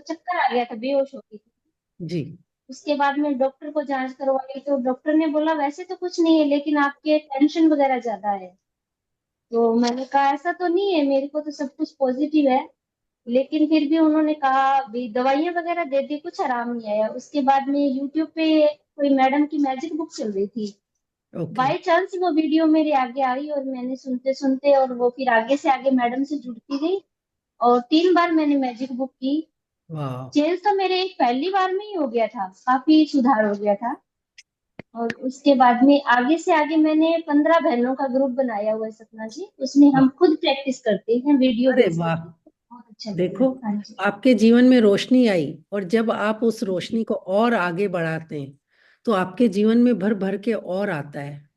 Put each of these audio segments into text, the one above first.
चक्कर आ गया था, बेहोश हो गई थी। जी। उसके बाद में डॉक्टर को जांच करवाई तो डॉक्टर ने बोला वैसे तो कुछ नहीं है, लेकिन आपके टेंशन वगैरह ज्यादा है। तो मैंने कहा ऐसा तो नहीं है, मेरे को तो सब कुछ पॉजिटिव है। लेकिन फिर भी उन्होंने कहा भी दवाइयां वगैरह दे दी, कुछ आराम नहीं आया। उसके बाद में यूट्यूब पे कोई मैडम की मैजिक बुक चल रही थी। ओके। बाय चांस वो वीडियो मेरे आगे आई और मैंने सुनते सुनते और वो फिर आगे से आगे मैडम से जुड़ती गई। और 3 बार मैंने मैजिक बुक की। वाह। चेंज तो मेरे एक पहली बार में ही हो गया था, काफी सुधार हो गया था। और उसके बाद में आगे से आगे मैंने 15 बहनों का ग्रुप बनाया हुआ है सपना जी, उसमें हम वाह। खुद प्रैक्टिस करते हैं वीडियो अरे भेज वाह। करके, बहुत अच्छा लगता देखो, है। हाँ जी। आपके जीवन में रोशनी आई, और जब आप उस रोशनी को और आगे बढ़ाते हैं तो आपके जीवन में भर भर के और आता है।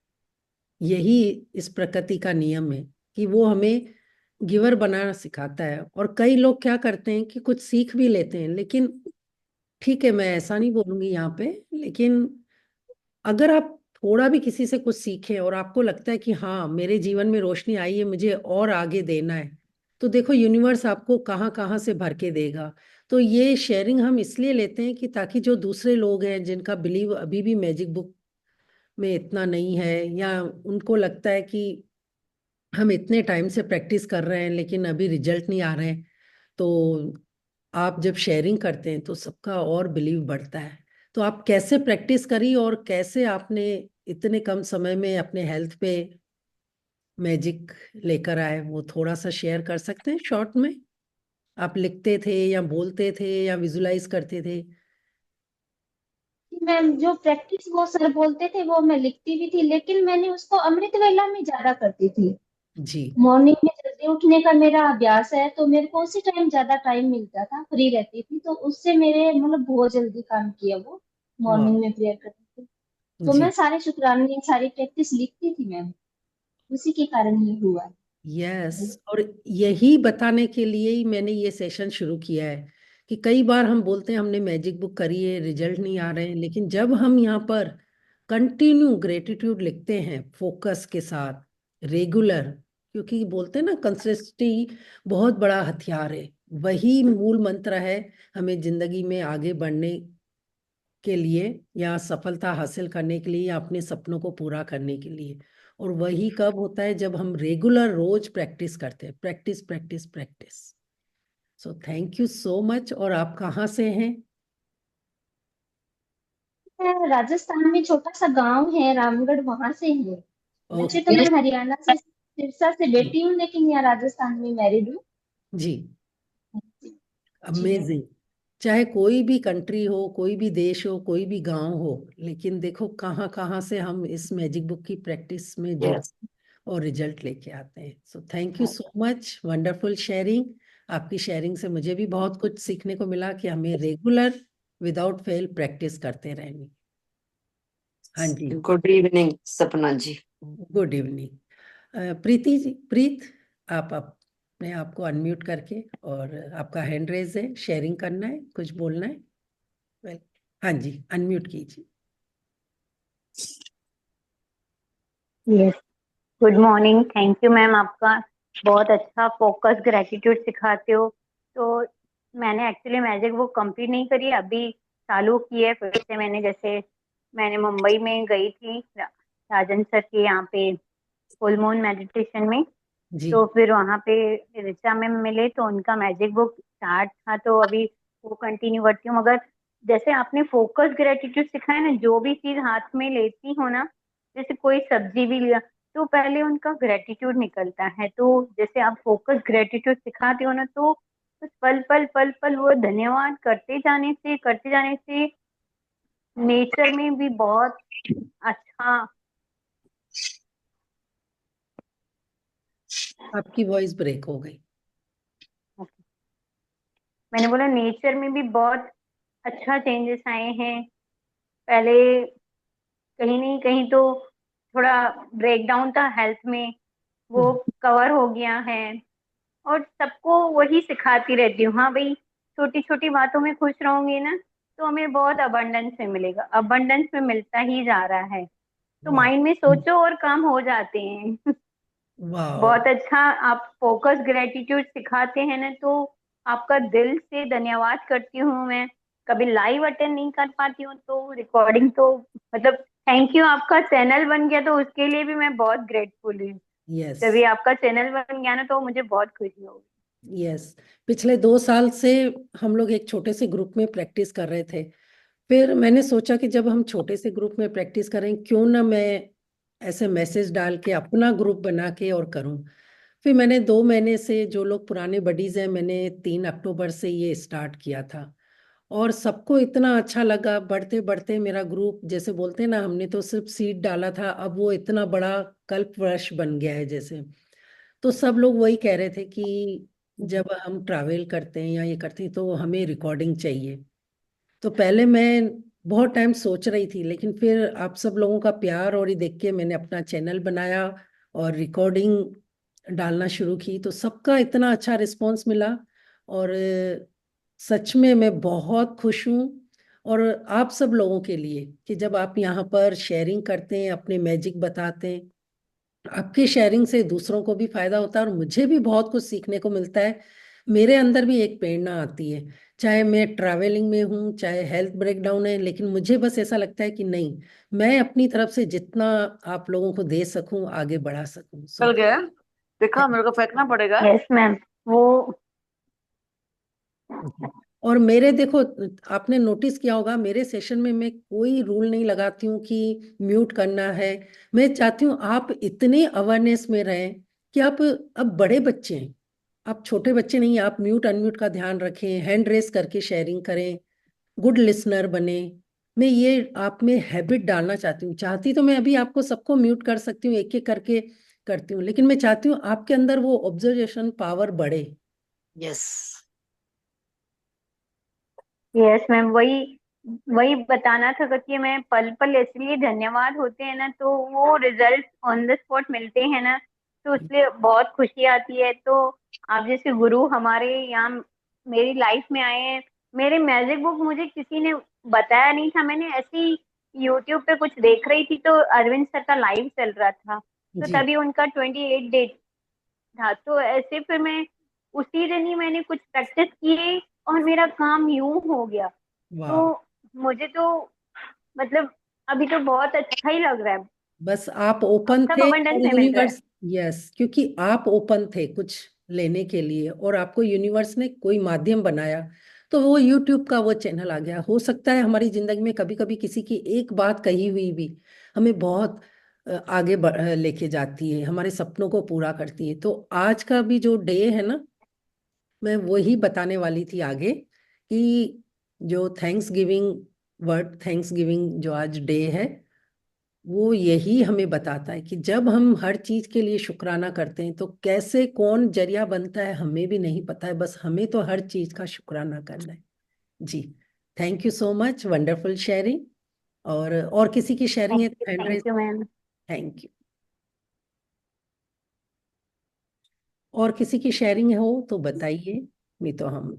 यही इस प्रकृति का नियम है कि वो हमें गिवर बनाना सिखाता है। और कई लोग क्या करते हैं कि कुछ सीख भी लेते हैं, लेकिन ठीक है, मैं ऐसा नहीं बोलूंगी यहाँ पे, लेकिन अगर आप थोड़ा भी किसी से कुछ सीखें और आपको लगता है कि हाँ, मेरे जीवन में रोशनी आई है, मुझे और आगे देना है, तो देखो यूनिवर्स आपको कहाँ कहाँ से भर के देगा। तो ये शेयरिंग हम इसलिए लेते हैं कि ताकि जो दूसरे लोग हैं जिनका बिलीव अभी भी मैजिक बुक में इतना नहीं है, या उनको लगता है कि हम इतने टाइम से प्रैक्टिस कर रहे हैं लेकिन अभी रिजल्ट नहीं आ रहे हैं, तो आप जब शेयरिंग करते हैं तो सबका और बिलीव बढ़ता है। तो आप कैसे प्रैक्टिस करी और कैसे आपने इतने कम समय में अपने हेल्थ पे मैजिक लेकर आए, वो थोड़ा सा शेयर कर सकते हैं शॉर्ट में? आप लिखते थे या बोलते थे या विजुलाइज करते थे? मैम जो प्रैक्टिस वो सर बोलते थे वो मैं लिखती भी थी, लेकिन मैंने उसको अमृत वेला में ज्यादा करती थी। जी। मॉर्निंग में जल्दी उठने का मेरा अभ्यास है, तो मेरे को उसी टाइम ज्यादा टाइम मिलता था, फ्री रहती थी, तो उससे मेरे मतलब बहुत जल्दी काम किया वो। वाह। मॉर्निंग में प्रेयर करती थी। तो मैं जी। सारे शुक्राने सारी प्रैक्टिस लिखती थी मैम, उसी के कारण ये हुआ। यस, और यही बताने के लिए ही मैंने ये सेशन शुरू किया है कि कई बार हम बोलते हैं हमने मैजिक बुक करी है, रिजल्ट नहीं आ रहे हैं, लेकिन जब हम यहाँ पर कंटिन्यू ग्रेटिट्यूड लिखते हैं फोकस के साथ, रेगुलर, क्योंकि बोलते हैं ना, कंसिस्टेंसी बहुत बड़ा हथियार है। वही मूल मंत्र है हमें जिंदगी में आगे बढ़ने के लिए, या सफलता हासिल करने के लिए, या अपने सपनों को पूरा करने के लिए। और वही कब होता है? जब हम रेगुलर रोज प्रैक्टिस करते हैं, practice practice practice. So thank you so much. और आप कहाँ से हैं? मैं राजस्थान में छोटा सा गांव है रामगढ़, वहां से है। वैसे तो ओके। मैं हरियाणा से सिरसा से बेटी हूँ, लेकिन यहाँ राजस्थान में मैरिड हूँ। जी। जी मैम। अमेजिंग। चाहे कोई भी कंट्री हो, कोई भी देश हो, कोई भी गांव हो, लेकिन देखो कहाँ कहाँ से हम इस मैजिक बुक की प्रैक्टिस में जुड़ यस। और रिजल्ट लेके आते हैं। So thank you so much, wonderful sharing. आपकी शेयरिंग से मुझे भी बहुत कुछ सीखने को मिला कि हमें रेगुलर विदाउट फेल प्रैक्टिस करते रहनी। हाँ जी। गुड इवनिंग सपना जी। Good evening Preeti ji. प्रीत, आप अपने आप को अनम्यूट करके, और आपका हैंड रेज है, शेयरिंग करना है, कुछ बोलना है? वेल, हाँ जी, अनम्यूट कीजिए। Yes. Good morning. Thank you ma'am, आपका बहुत अच्छा फोकस ग्रेटिट्यूड सिखाते हो। तो मैंने एक्चुअली मैजिक वो कंप्लीट नहीं करी, अभी चालू की है फिर से। मैंने जैसे मैंने मुंबई में गई थी राजन सर के यहाँ पे फुल मून मेडिटेशन में। जी। तो फिर वहाँ पे ऋचा में मिले तो उनका मैजिक बुक स्टार्ट था, तो अभी वो कंटिन्यू करती हूँ। मगर जैसे आपने फोकस ग्रेटिट्यूड सिखाया ना, जो भी चीज हाथ में लेती हो ना, जैसे कोई सब्जी भी लिया तो पहले उनका ग्रेटिट्यूड निकलता है। तो जैसे आप फोकस ग्रेटिट्यूड सिखाते हो ना, तो बस पल पल पल पल वो धन्यवाद करते जाने से नेचर में भी बहुत अच्छा। आपकी वॉइस ब्रेक हो गई। मैंने बोला नेचर में भी बहुत अच्छा चेंजेस आए हैं। पहले कहीं नहीं कहीं तो थोड़ा ब्रेकडाउन था हेल्थ में, वो हम्म। कवर हो गया है। और सबको वही सिखाती रहती हूँ, हाँ भाई, छोटी छोटी बातों में खुश रहोगे ना तो हमें बहुत अबंडेंस में मिलेगा। अबंडेंस में मिलता ही जा रहा है, तो वाह। माइंड में सोचो और काम हो जाते हैं। वाह। बहुत अच्छा। आप फोकस ग्रेटिट्यूड सिखाते हैं ना, तो आपका दिल से धन्यवाद करती हूँ मैं। कभी लाइव अटेंड नहीं कर पाती हूँ तो रिकॉर्डिंग तो मतलब थैंक यू। आपका चैनल बन गया तो उसके लिए भी मैं बहुत ग्रेटफुल हूँ। यस। जब ये आपका चैनल बन गया ना तो मुझे बहुत खुशी होगी। यस। पिछले 2 साल से हम लोग एक छोटे से ग्रुप में प्रैक्टिस कर रहे थे। फिर मैंने सोचा कि जब हम छोटे से ग्रुप में प्रैक्टिस करें, क्यों ना मैं ऐसे मैसेज डाल के अपना ग्रुप बना के और करूं। फिर मैंने 2 महीने से, जो लोग पुराने बडीज हैं, मैंने 3 अक्टूबर से ये स्टार्ट किया था। और सबको इतना अच्छा लगा। बढ़ते बढ़ते मेरा ग्रुप, जैसे बोलते हैं ना, हमने तो सिर्फ सीड डाला था, अब वो इतना बड़ा कल्प वृक्ष बन गया है जैसे। तो सब लोग वही कह रहे थे कि जब हम ट्रैवल करते हैं या ये करते हैं तो हमें रिकॉर्डिंग चाहिए। तो पहले मैं बहुत टाइम सोच रही थी, लेकिन फिर आप सब लोगों का प्यार और ये देख के मैंने अपना चैनल बनाया और रिकॉर्डिंग डालना शुरू की। तो सबका इतना अच्छा रिस्पांस मिला। और सच में मैं बहुत खुश हूँ। और आप सब लोगों के लिए कि जब आप यहाँ पर शेयरिंग करते हैं, अपने मैजिक बताते हैं, आपकी शेयरिंग से दूसरों को भी फायदा होता है और मुझे भी बहुत कुछ सीखने को मिलता है। मेरे अंदर भी एक प्रेरणा आती है। चाहे मैं ट्रैवलिंग में हूँ, चाहे हेल्थ ब्रेकडाउन है, लेकिन मुझे बस ऐसा लगता है कि नहीं, मैं अपनी तरफ से जितना आप लोगों को दे सकूं, आगे बढ़ा सकूं। चल सो गया। देखा, मेरे को फेंकना पड़ेगा। Yes ma'am. वो और मेरे देखो, आपने नोटिस किया होगा, मेरे सेशन में मैं कोई रूल नहीं लगाती हूँ कि म्यूट करना है। मैं चाहती हूँ आप इतने अवेयरनेस में रहें कि आप, अब बड़े बच्चे हैं, आप छोटे बच्चे नहीं हैं, आप म्यूट अनम्यूट का ध्यान रखें, हैंड रेस करके शेयरिंग करें, गुड लिसनर बने। मैं ये आप में हैबिट डालना चाहती हूँ। चाहती तो मैं अभी आपको सबको म्यूट कर सकती हूँ, एक एक करके करती हूँ, लेकिन मैं चाहती हूँ आपके अंदर वो ऑब्जर्वेशन पावर बढ़े। यस। यस मैम, वही वही बताना था कि मैं पल पल इसलिए धन्यवाद होते हैं ना तो वो रिजल्ट ऑन द स्पॉट मिलते हैं ना तो उसलिए बहुत खुशी आती है। तो आप जैसे गुरु हमारे यहाँ मेरी लाइफ में आए हैं। मेरे मैजिक बुक मुझे किसी ने बताया नहीं था, मैंने ऐसे ही यूट्यूब पे कुछ देख रही थी तो अरविंद सर का लाइव चल रहा था तो जी। तभी उनका 28 डेट था। तो ऐसे फिर मैं उसी दिन ही मैंने कुछ प्रैक्टिस किए और मेरा काम यूं हो गया। तो वाह। मुझे तो मतलब अभी तो बहुत अच्छा ही लग रहा है। बस आप ओपन सब थे अबंडेंस और में मिल रहा है। यूनिवर्स, यस, क्योंकि आप ओपन थे कुछ लेने के लिए और आपको यूनिवर्स ने कोई माध्यम बनाया, तो वो यूट्यूब का वो चैनल आ गया। हो सकता है हमारी जिंदगी में कभी कभी किसी की एक बात कही हुई भी हमें बहुत आगे लेके जाती है, हमारे सपनों को पूरा करती है। तो आज का भी जो डे है ना, मैं वही बताने वाली थी आगे कि जो thanks giving word, thanks giving जो आज डे है, वो यही हमें बताता है कि जब हम हर चीज के लिए शुक्राना करते हैं तो कैसे कौन जरिया बनता है हमें भी नहीं पता है, बस हमें तो हर चीज का शुक्राना करना है। जी। Thank you so much, wonderful sharing. और किसी की शेयरिंग है तो hand raise. Thank you ma'am. Thank you. और किसी की शेयरिंग हो तो बताइए, नहीं तो हम।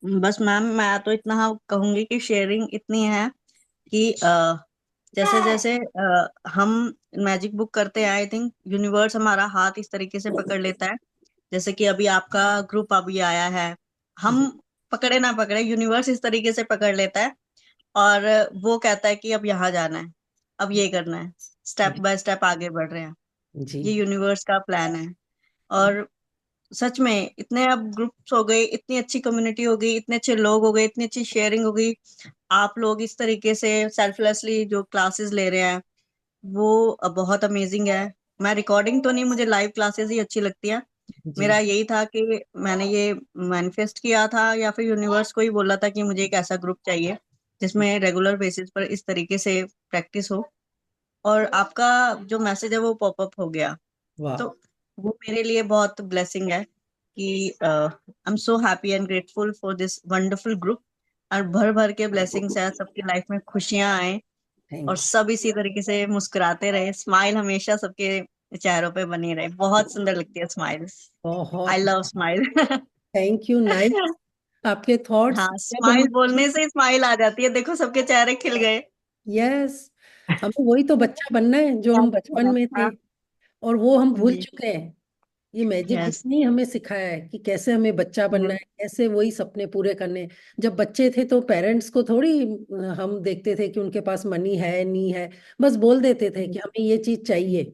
बस मैम, मैं तो इतना कहूंगी कि शेयरिंग इतनी है कि जैसे जैसे हम मैजिक बुक करते हैं, आई थिंक यूनिवर्स हमारा हाथ इस तरीके से पकड़ लेता है। जैसे कि अभी आपका ग्रुप अभी आया है, हम पकड़े ना पकड़े, यूनिवर्स इस तरीके से पकड़ लेता है और वो कहता है कि अब यहाँ जाना है, अब ये करना है, स्टेप बाय स्टेप आगे बढ़ रहे हैं। जी। ये यूनिवर्स का प्लान है। और सच में इतने अब ग्रुप्स हो गए, इतनी अच्छी कम्युनिटी हो गई, इतने अच्छे लोग हो गए, इतनी अच्छी शेयरिंग हो गई। आप लोग इस तरीके से सेल्फलेसली जो क्लासेस ले रहे हैं वो बहुत अमेजिंग है। मैं रिकॉर्डिंग तो नहीं, मुझे लाइव क्लासेस ही अच्छी लगती है। जी। मेरा यही था कि मैंने ये मैनिफेस्ट किया था या फिर यूनिवर्स को ही बोला था कि मुझे एक ऐसा ग्रुप चाहिए जिसमें रेगुलर बेसिस पर इस तरीके से प्रैक्टिस हो। और आपका जो मैसेज है वो पॉपअप हो गया, वाह। तो वो मेरे लिए बहुत ब्लेसिंग है कि आई am so happy and grateful for this wonderful group. और भर भर के ब्लेसिंग्स है, सबकी लाइफ में खुशियां आए और थैंक सब इसी तरीके से मुस्कुराते रहे, स्माइल हमेशा सबके चेहरों पे बनी रहे। बहुत सुंदर लगती है स्माइल। आई बहुत। Love smile. Thank you, nice आपके थॉट्स। हाँ, जब हम, स्माइल बोलने से स्माइल आ जाती है, देखो सबके चेहरे खिल गए। यस, हमें वही तो बच्चा बनना है जो हम बचपन में थे। हाँ। और वो हम भूल जी। चुके हैं। ये मैजिक बुक यस। ने हमें सिखाया है कि कैसे हमें बच्चा बनना है, कैसे वही सपने पूरे करने हैं। जब बच्चे थे तो पेरेंट्स को थोड़ी हम देखते थे कि उनके पास मनी है नहीं है, बस बोल देते थे कि हमें ये चीज चाहिए,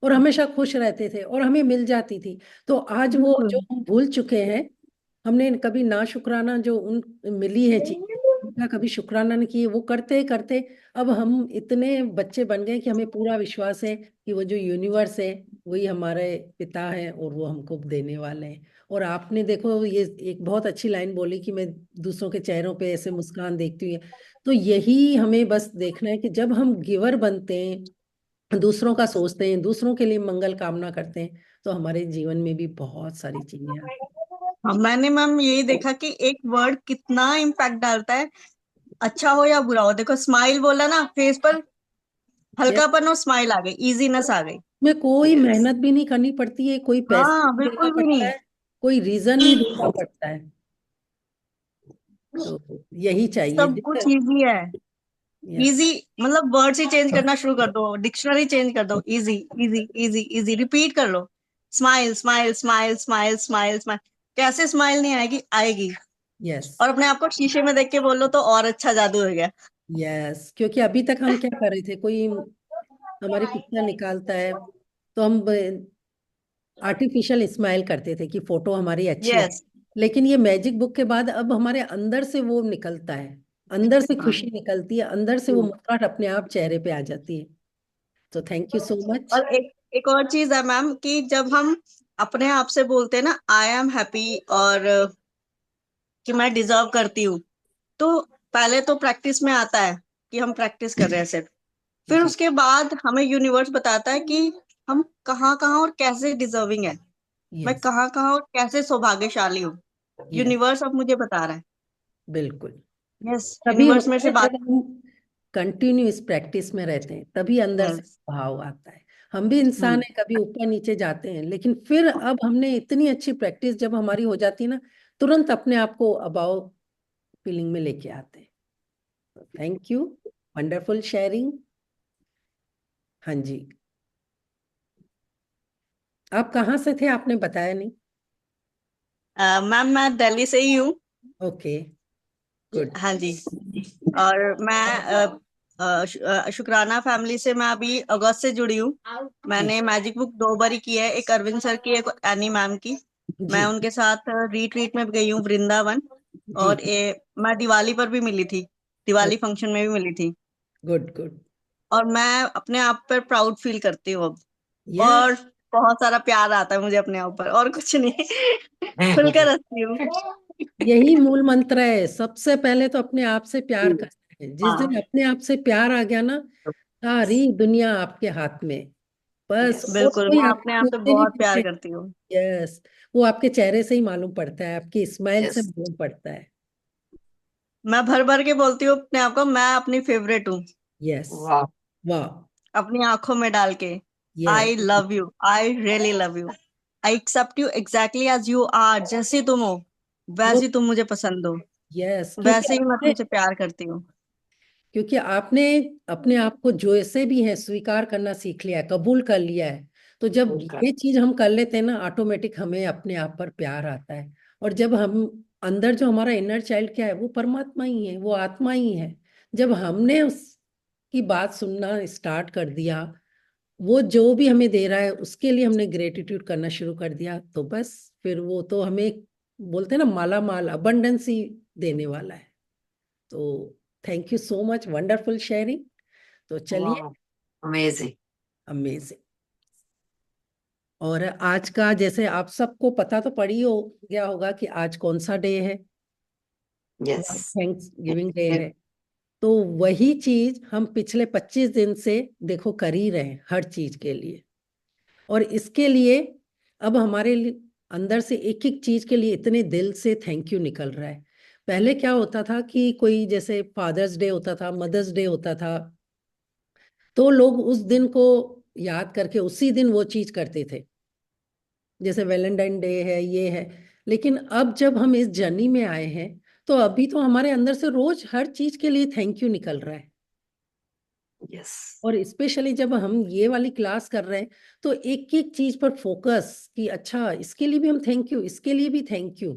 और हमेशा खुश रहते थे और हमें मिल जाती थी। तो आज वो बिल्कुल। जो हम भूल चुके हैं, हमने कभी ना शुक्राना जो उन मिली है चीज, उनका कभी शुक्राना नहीं किए, वो करते करते अब हम इतने बच्चे बन गए कि हमें पूरा विश्वास है कि वो जो यूनिवर्स है वही हमारे पिता है और वो हमको देने वाले हैं। और आपने देखो ये एक बहुत अच्छी लाइन बोली कि मैं दूसरों के चेहरों पे ऐसे मुस्कान देखती हूँ। तो यही हमें बस देखना है कि जब हम गिवर बनते हैं, दूसरों का सोचते हैं, दूसरों के लिए मंगल कामना करते हैं, तो हमारे जीवन में भी बहुत सारी चीजें आती हाँ, मैंने मैम यही देखा कि एक वर्ड कितना इम्पैक्ट डालता है, अच्छा हो या बुरा हो। देखो स्माइल बोला ना, फेस पर हैं। हल्कापन और स्माइल आ गई, इजीनेस आ गई। में कोई यस। मेहनत भी नहीं करनी पड़ती है, कोई पैसा हाँ, नहीं देना बिल्कुल भी पड़ता नहीं। है, कोई रीजन नहीं देना पड़ता है। तो यही चाहिए सब जिससे। कुछ इजी है। यस। इजी मतलब वर्ड्स ही चेंज करना शुरू कर दो, डिक्शनरी चेंज कर दो। Easy, easy, easy, easy, repeat कर लो। Smile, smile, smile, smile, smile, smile. कैसे स्माइल नहीं आएगी? आएगी। यस। और अपने आप को शीशे में देख के बोलो तो और अच्छा जादू हो गया। यस, क्योंकि अभी तक हम क्या कर रहे थे, कोई हमारी पिक्चर निकालता है तो हम आर्टिफिशियल स्माइल करते थे कि फोटो हमारी अच्छी है। यस। लेकिन ये मैजिक बुक के बाद अब हमारे अंदर से वो निकलता है, अंदर से खुशी निकलती है, अंदर से वो मुस्कुराहट अपने आप चेहरे पे आ जाती है। तो थैंक यू सो मच। और एक और चीज है मैम कि जब हम अपने आप से बोलते हैं ना, आई एम हैप्पी, और कि मैं डिजर्व करती हूँ, तो पहले तो प्रैक्टिस में आता है कि हम प्रैक्टिस कर रहे हैं सिर्फ। फिर जी। उसके बाद हमें यूनिवर्स बताता है कि हम कहाँ कहाँ और कैसे डिजर्विंग है, मैं यस। कहाँ कहाँ और कैसे सौभाग्यशाली हूँ। यस। यूनिवर्स अब मुझे बता रहा है। बिल्कुल। यस, तभी यूनिवर्स मेरे होता से है बात। जब हम कंटिन्यू इस प्रैक्टिस में रहते हैं, तभी अंदर से यस। भाव आता है। हम भी इंसान है, कभी ऊपर नीचे जाते हैं, लेकिन फिर अब हमने इतनी अच्छी प्रैक्टिस जब हमारी हो जाती है ना, तुरंत अपने आप को अबाव फीलिंग में लेके आते हैं। Thank you, wonderful sharing. हाँ जी। आप कहाँ से थे, आपने बताया नहीं। मैम मैं दिल्ली से ही हूँ। ओके। गुड। हाँ जी। और मैं शुक्राना फैमिली से मैं अभी अगस्त से जुड़ी हूँ। जी। मैंने मैजिक बुक 2 बारी की है, एक अरविंद सर की, एक एनी मैम की। जी। मैं उनके साथ रीट्रीट में गई हूँ वृंदावन। जी। और मैं दिवाली पर भी मिली थी, दिवाली फंक्शन में भी मिली थी। Good good. और मैं अपने आप पर प्राउड फील करती हूँ अब। यस। और बहुत सारा प्यार आता है मुझे अपने ऊपर, और कुछ नहीं। खुलकर हंसती हूँ। यही मूल मंत्र है, सबसे पहले तो अपने आप से प्यार करना है। जिस दिन हाँ, अपने आप से प्यार आ गया ना, सारी दुनिया आपके हाथ में। बस और बिल्कुल, कोई मैं अपने आपके आप से पीछे नहीं बहुत प्यार पीछे। करती हूँ। यस। वो आपके चेहरे से ही मालूम पड़ता है, आपकी स्माइल से यस। मालूम पड़ता है। मैं भर भर के बोलती हूँ अपने आप को, मैं अपनी फेवरेट हूँ। यस। वाह। वाह। अपनी आंखों में डाल के, yes. I love you, I really love you, I accept you exactly as you are. जैसे तुम हो वो। वैसे तुम मुझे पसंद हो, यस, वैसे ही मैं तुमसे प्यार करती हूँ। क्योंकि आपने अपने आप को जो ऐसे भी है स्वीकार करना सीख लिया है, कबूल कर लिया है। तो जब उनका। ये चीज हम कर लेते हैं ना, ऑटोमेटिक हमें अपने आप पर प्यार आता है। और जब हम अंदर जो हमारा इनर चाइल्ड क्या है, वो परमात्मा ही है, वो आत्मा ही है। जब हमने उसकी बात सुनना स्टार्ट कर दिया, वो जो भी हमें दे रहा है उसके लिए हमने ग्रेटिट्यूड करना शुरू कर दिया, तो बस फिर वो तो हमें बोलते हैं ना, माला माल अबंडेंस ही देने वाला है। तो thank you so much, wonderful sharing. तो चलिए। वाह। अमेजिंग। अमेजिंग। और आज का जैसे आप सबको पता तो पड़ी हो गया होगा कि आज कौन सा डे है। यस। थैंक्स गिविंग डे है। तो वही चीज हम पिछले 25 दिन से देखो कर ही रहे हैं हर चीज के लिए। और इसके लिए अब हमारे अंदर से एक एक चीज के लिए इतने दिल से थैंक यू निकल रहा है। पहले क्या होता था कि कोई जैसे फादर्स डे होता था, मदर्स डे होता था, तो लोग उस दिन को याद करके उसी दिन वो चीज करते थे, जैसे वैलेंटाइन डे है, ये है। लेकिन अब जब हम इस जर्नी में आए हैं, तो अभी तो हमारे अंदर से रोज हर चीज के लिए थैंक यू निकल रहा है। Yes. और स्पेशली जब हम ये वाली क्लास कर रहे हैं तो एक एक चीज पर फोकस कि अच्छा इसके लिए भी हम थैंक यू, इसके लिए भी थैंक यू।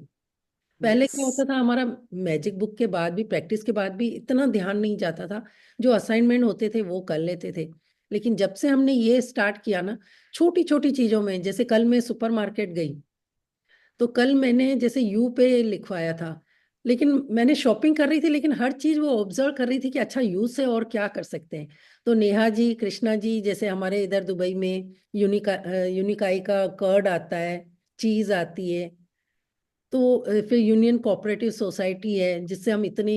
पहले क्या होता Yes. था, हमारा मैजिक बुक के बाद भी, प्रैक्टिस के बाद भी इतना ध्यान नहीं जाता था। जो असाइनमेंट होते थे वो कर लेते थे। लेकिन जब से हमने ये स्टार्ट किया ना, छोटी छोटी चीजों में, जैसे कल मैं सुपरमार्केट गई तो कल मैंने जैसे यू पे लिखवाया था, लेकिन मैंने शॉपिंग कर रही थी, लेकिन हर चीज वो ऑब्जर्व कर रही थी कि अच्छा यू से और क्या कर सकते हैं। तो नेहा जी, कृष्णा जी, जैसे हमारे इधर दुबई में यूनिकाई का कर्ड आता है, चीज आती है, तो फिर यूनियन कोऑपरेटिव सोसाइटी है जिससे हम इतनी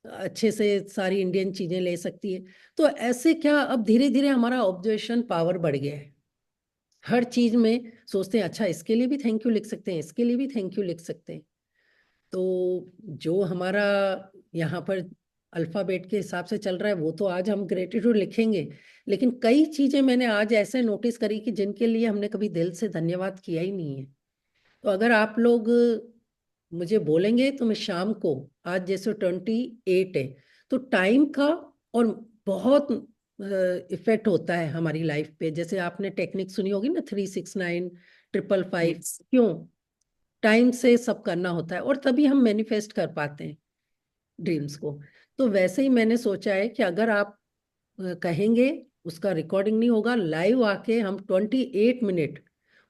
अच्छे से सारी इंडियन चीजें ले सकती है। तो ऐसे क्या अब धीरे धीरे हमारा ऑब्जर्वेशन पावर बढ़ गया है। हर चीज में सोचते हैं अच्छा इसके लिए भी थैंक यू लिख सकते हैं, इसके लिए भी थैंक यू लिख सकते हैं। तो जो हमारा यहाँ पर अल्फाबेट के हिसाब से चल रहा है वो तो आज हम ग्रेटिट्यूड लिखेंगे, लेकिन कई चीजें मैंने आज ऐसे नोटिस करी कि जिनके लिए हमने कभी दिल से धन्यवाद किया ही नहीं है। तो अगर आप लोग मुझे बोलेंगे तो मैं शाम को, आज जैसे 28 है तो टाइम का और बहुत इफेक्ट होता है हमारी लाइफ पे। जैसे आपने टेक्निक सुनी होगी ना, 369 555। Yes. क्यों? टाइम से सब करना होता है और तभी हम मैनिफेस्ट कर पाते हैं ड्रीम्स को। तो वैसे ही मैंने सोचा है कि अगर आप कहेंगे, उसका रिकॉर्डिंग नहीं होगा, लाइव आके हम 28 मिनट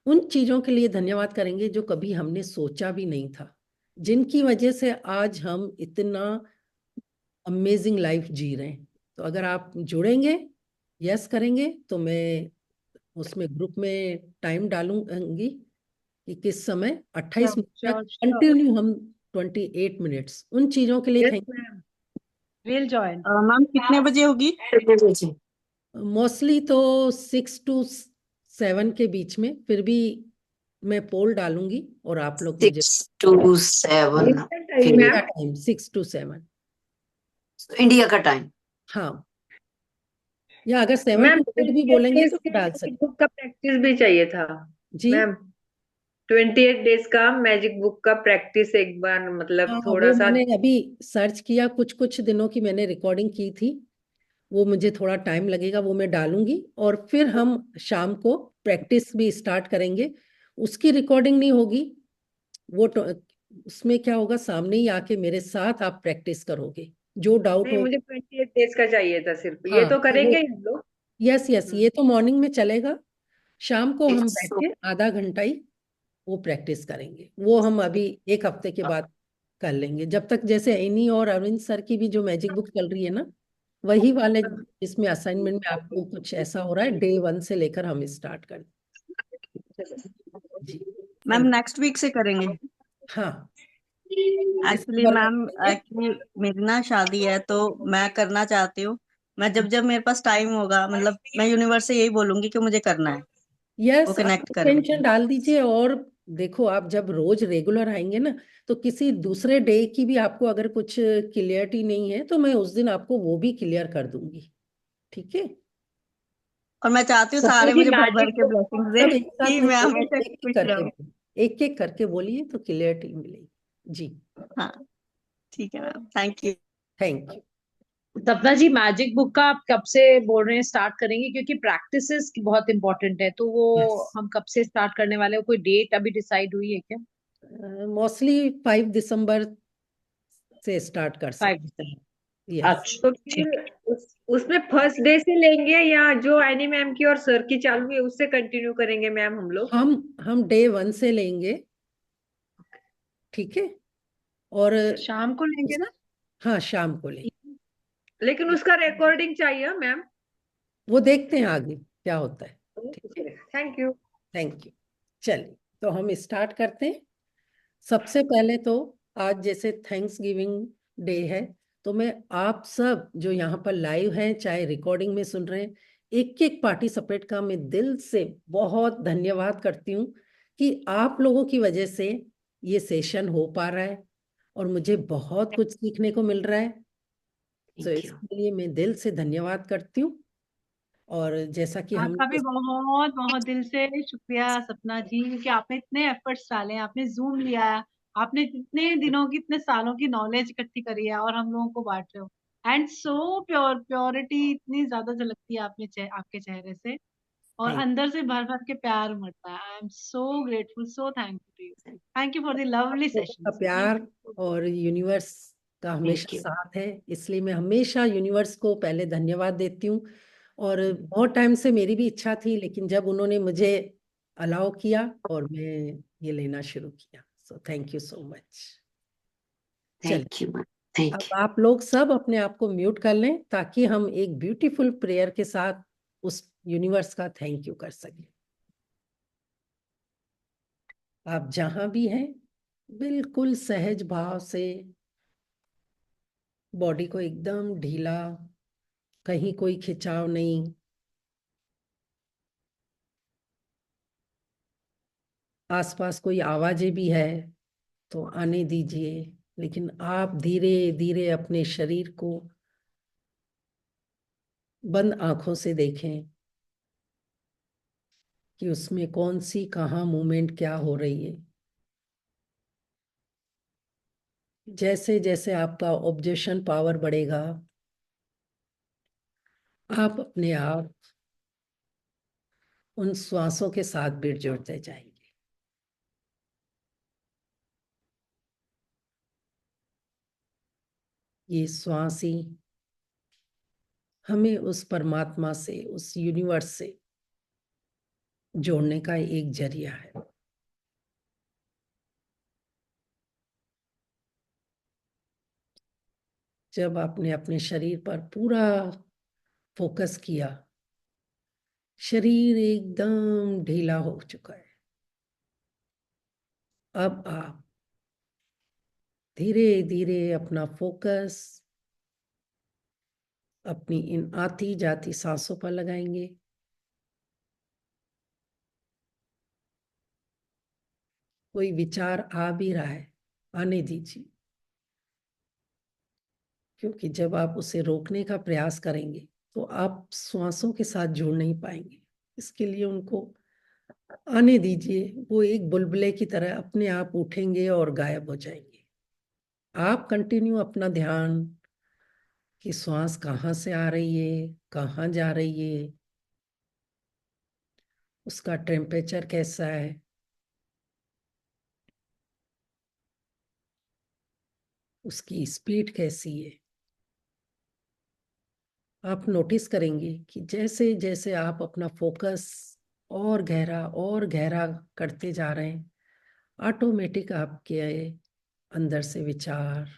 उन चीजों के लिए धन्यवाद करेंगे जो कभी हमने सोचा भी नहीं था, जिनकी वजह से आज हम इतना अमेजिंग लाइफ जी रहे हैं। तो अगर आप जुड़ेंगे, यस करेंगे, तो मैं उसमें ग्रुप में टाइम डालूंगी कि किस समय 28 मिनट तक श्योर श्योर कंटिन्यू हम 28 मिनट्स उन चीजों के लिए yes thank. Ma'am will join ma'am कितने बजे होगी? मोस्टली तो 6 to 7 के बीच में, फिर भी मैं पोल डालूंगी और आप लोग मुझे 6 to 7 ईस्टर्न टाइम फिर मैम टाइम 6 to 7। इंडिया का टाइम। हाँ, या अगर 7 मैम to 8 भी बोलेंगे तो मैं डाल मैजिक सकती बुक का प्रैक्टिस भी चाहिए था हूँ। जी मैम 28 डेज का मैजिक बुक का प्रैक्टिस एक बार मतलब हाँ, थोड़ा वो सा मैंने अभी सर्च किया, कुछ कुछ दिनों की मैंने रिकॉर्डिंग की थी। वो मुझे थोड़ा टाइम लगेगा, वो मैं डालूंगी और फिर हम शाम को प्रैक्टिस भी स्टार्ट करेंगे। उसकी रिकॉर्डिंग नहीं होगी, वो उसमें क्या होगा, सामने ही आके मेरे साथ आप प्रैक्टिस करोगे, जो डाउट नहीं हो। मुझे 28 डेज का चाहिए था सिर्फ ये हाँ तो तो करेंगे वो, ही हम लोग यस यस, ये तो मॉर्निंग में चलेगा। शाम को हम बैठ So, के आधा घंटा ही वो प्रैक्टिस करेंगे। वो हम अभी एक हफ्ते के बाद कर लेंगे, जब तक जैसे एनी और अरविंद सर की भी जो मैजिक बुक चल रही है ना, वही वाले जिसमें असाइनमेंट में आपको कुछ ऐसा हो रहा है, Day 1 से लेकर हम स्टार्ट कर। जी मैम थैंक। नेक्स्ट वीक से करेंगे। हाँ एक्चुअली दिसंबर में मैम, करेंगे। एक्चुअली मेरी ना शादी है तो मैं करना चाहती हूँ। मैं जब जब मेरे पास टाइम होगा, मतलब मैं यूनिवर्स से यही बोलूंगी कि मुझे करना है, वो यस, आप कनेक्ट करे टेंशन मुझे। डाल दीजिए। और देखो, आप जब रोज रेगुलर आएंगे ना, तो किसी दूसरे डे की भी आपको अगर कुछ क्लियरिटी नहीं है तो मैं उस दिन आपको वो भी क्लियर कर दूंगी। ठीक है? और मैं चाहती हूँ सपना सारे जी मुझे भर भर मैजिक के बुक ब्लेसिंग्स दे सब एक साथ कि नहीं मैं बोलिए, हमेशा एक एक खुश करके रहूँ। बोलिए, एक एक करके बोलिए तो क्लियरिटी मिलेगी। जी हाँ ठीक है ma'am, thank you. Thank you. Sapna ji magic book का आप कब से बोल रहे हैं स्टार्ट करेंगे क्योंकि प्रैक्टिसेस बहुत इंपॉर्टेंट है तो वो यस, हम कब से स्टार्ट करने वाले हैं कोई डेट अभी डिसाइड हुई है क्या मोस्टली 5 दिसंबर से स्टार्ट कर 5 दिसंबर सकते। यस। अच्छा तो फिर उसमें फर्स्ट डे से लेंगे या जो एनी मैम की और सर की चालू है उससे कंटिन्यू करेंगे मैम हम लोग हम Day 1 से लेंगे। ठीक है? और शाम को लेंगे ना हाँ, शाम को लेंगे। लेकिन उसका रिकॉर्डिंग चाहिए मैम वो देखते हैं आगे क्या होता है। ठीक है? Thank you thank you. चलिए, तो हम स्टार्ट करते हैं। सबसे पहले तो आज जैसे थैंक्स गिविंग डे है, तो मैं आप सब जो यहाँ पर लाइव हैं चाहे रिकॉर्डिंग में सुन रहे हैं, एक एक पार्टिसिपेट का मैं दिल से बहुत धन्यवाद करती हूँ कि आप लोगों की वजह से ये सेशन हो पा रहा है और मुझे बहुत कुछ सीखने को मिल रहा है। तो थैंक यू। इसके लिए मैं दिल से धन्यवाद करती हूँ। और जैसा कि आपका भी हमने, बहुत बहुत दिल से शुक्रिया सपना जी, क्योंकि आपने इतने एफर्ट्स डाले, आपने जूम लिया, आपने इतने दिनों की, इतने सालों की नॉलेज इकट्ठी करी है और हम लोगों को बांट रहे हो। एंड सो प्योरिटी इतनी ज्यादा झलकती है आपके चेहरे से, और Thank अंदर से भर भर के प्यार मिलता है. I am so grateful, so thankful to you. Thank you for the lovely आपका सेशन. प्यार और यूनिवर्स का हमेशा Thank you. साथ है, इसलिए मैं हमेशा यूनिवर्स को पहले धन्यवाद देती हूँ। और बहुत टाइम से मेरी भी इच्छा थी, लेकिन जब उन्होंने मुझे अलाउ किया और मैं ये लेना शुरू किया, so thank you so much. चलिए, Thank you, ma'am. Thank अब you. आप लोग सब अपने आप को म्यूट कर लें, ताकि हम एक ब्यूटीफुल प्रेयर के साथ उस यूनिवर्स का थैंक यू कर सकें। आप जहां भी हैं, बिल्कुल सहज भाव से बॉडी को एकदम ढीला, कहीं कोई खिंचाव नहीं, आसपास कोई आवाजें भी है तो आने दीजिए, लेकिन आप धीरे धीरे अपने शरीर को बंद आंखों से देखें कि उसमें कौन सी कहाँ मूवमेंट क्या हो रही है। जैसे जैसे आपका ऑब्जर्वेशन पावर बढ़ेगा, आप अपने आप उन श्वासों के साथ भी जुड़ते जाएंगे। ये श्वास ही हमें उस परमात्मा से, उस यूनिवर्स से जोड़ने का एक जरिया है। जब आपने अपने शरीर पर पूरा फोकस किया, शरीर एकदम ढीला हो चुका है। अब आप धीरे धीरे अपना फोकस अपनी इन आती जाती सांसों पर लगाएंगे। कोई विचार आ भी रहा है, आने दीजिए, क्योंकि जब आप उसे रोकने का प्रयास करेंगे तो आप श्वासों के साथ जुड़ नहीं पाएंगे। इसके लिए उनको आने दीजिए, वो एक बुलबुले की तरह अपने आप उठेंगे और गायब हो जाएंगे। आप कंटिन्यू अपना ध्यान कि श्वास कहाँ से आ रही है, कहाँ जा रही है, उसका टेम्परेचर कैसा है, उसकी स्पीड कैसी है। आप नोटिस करेंगे कि जैसे जैसे आप अपना फोकस और गहरा करते जा रहे हैं, ऑटोमेटिक आपके अंदर से विचार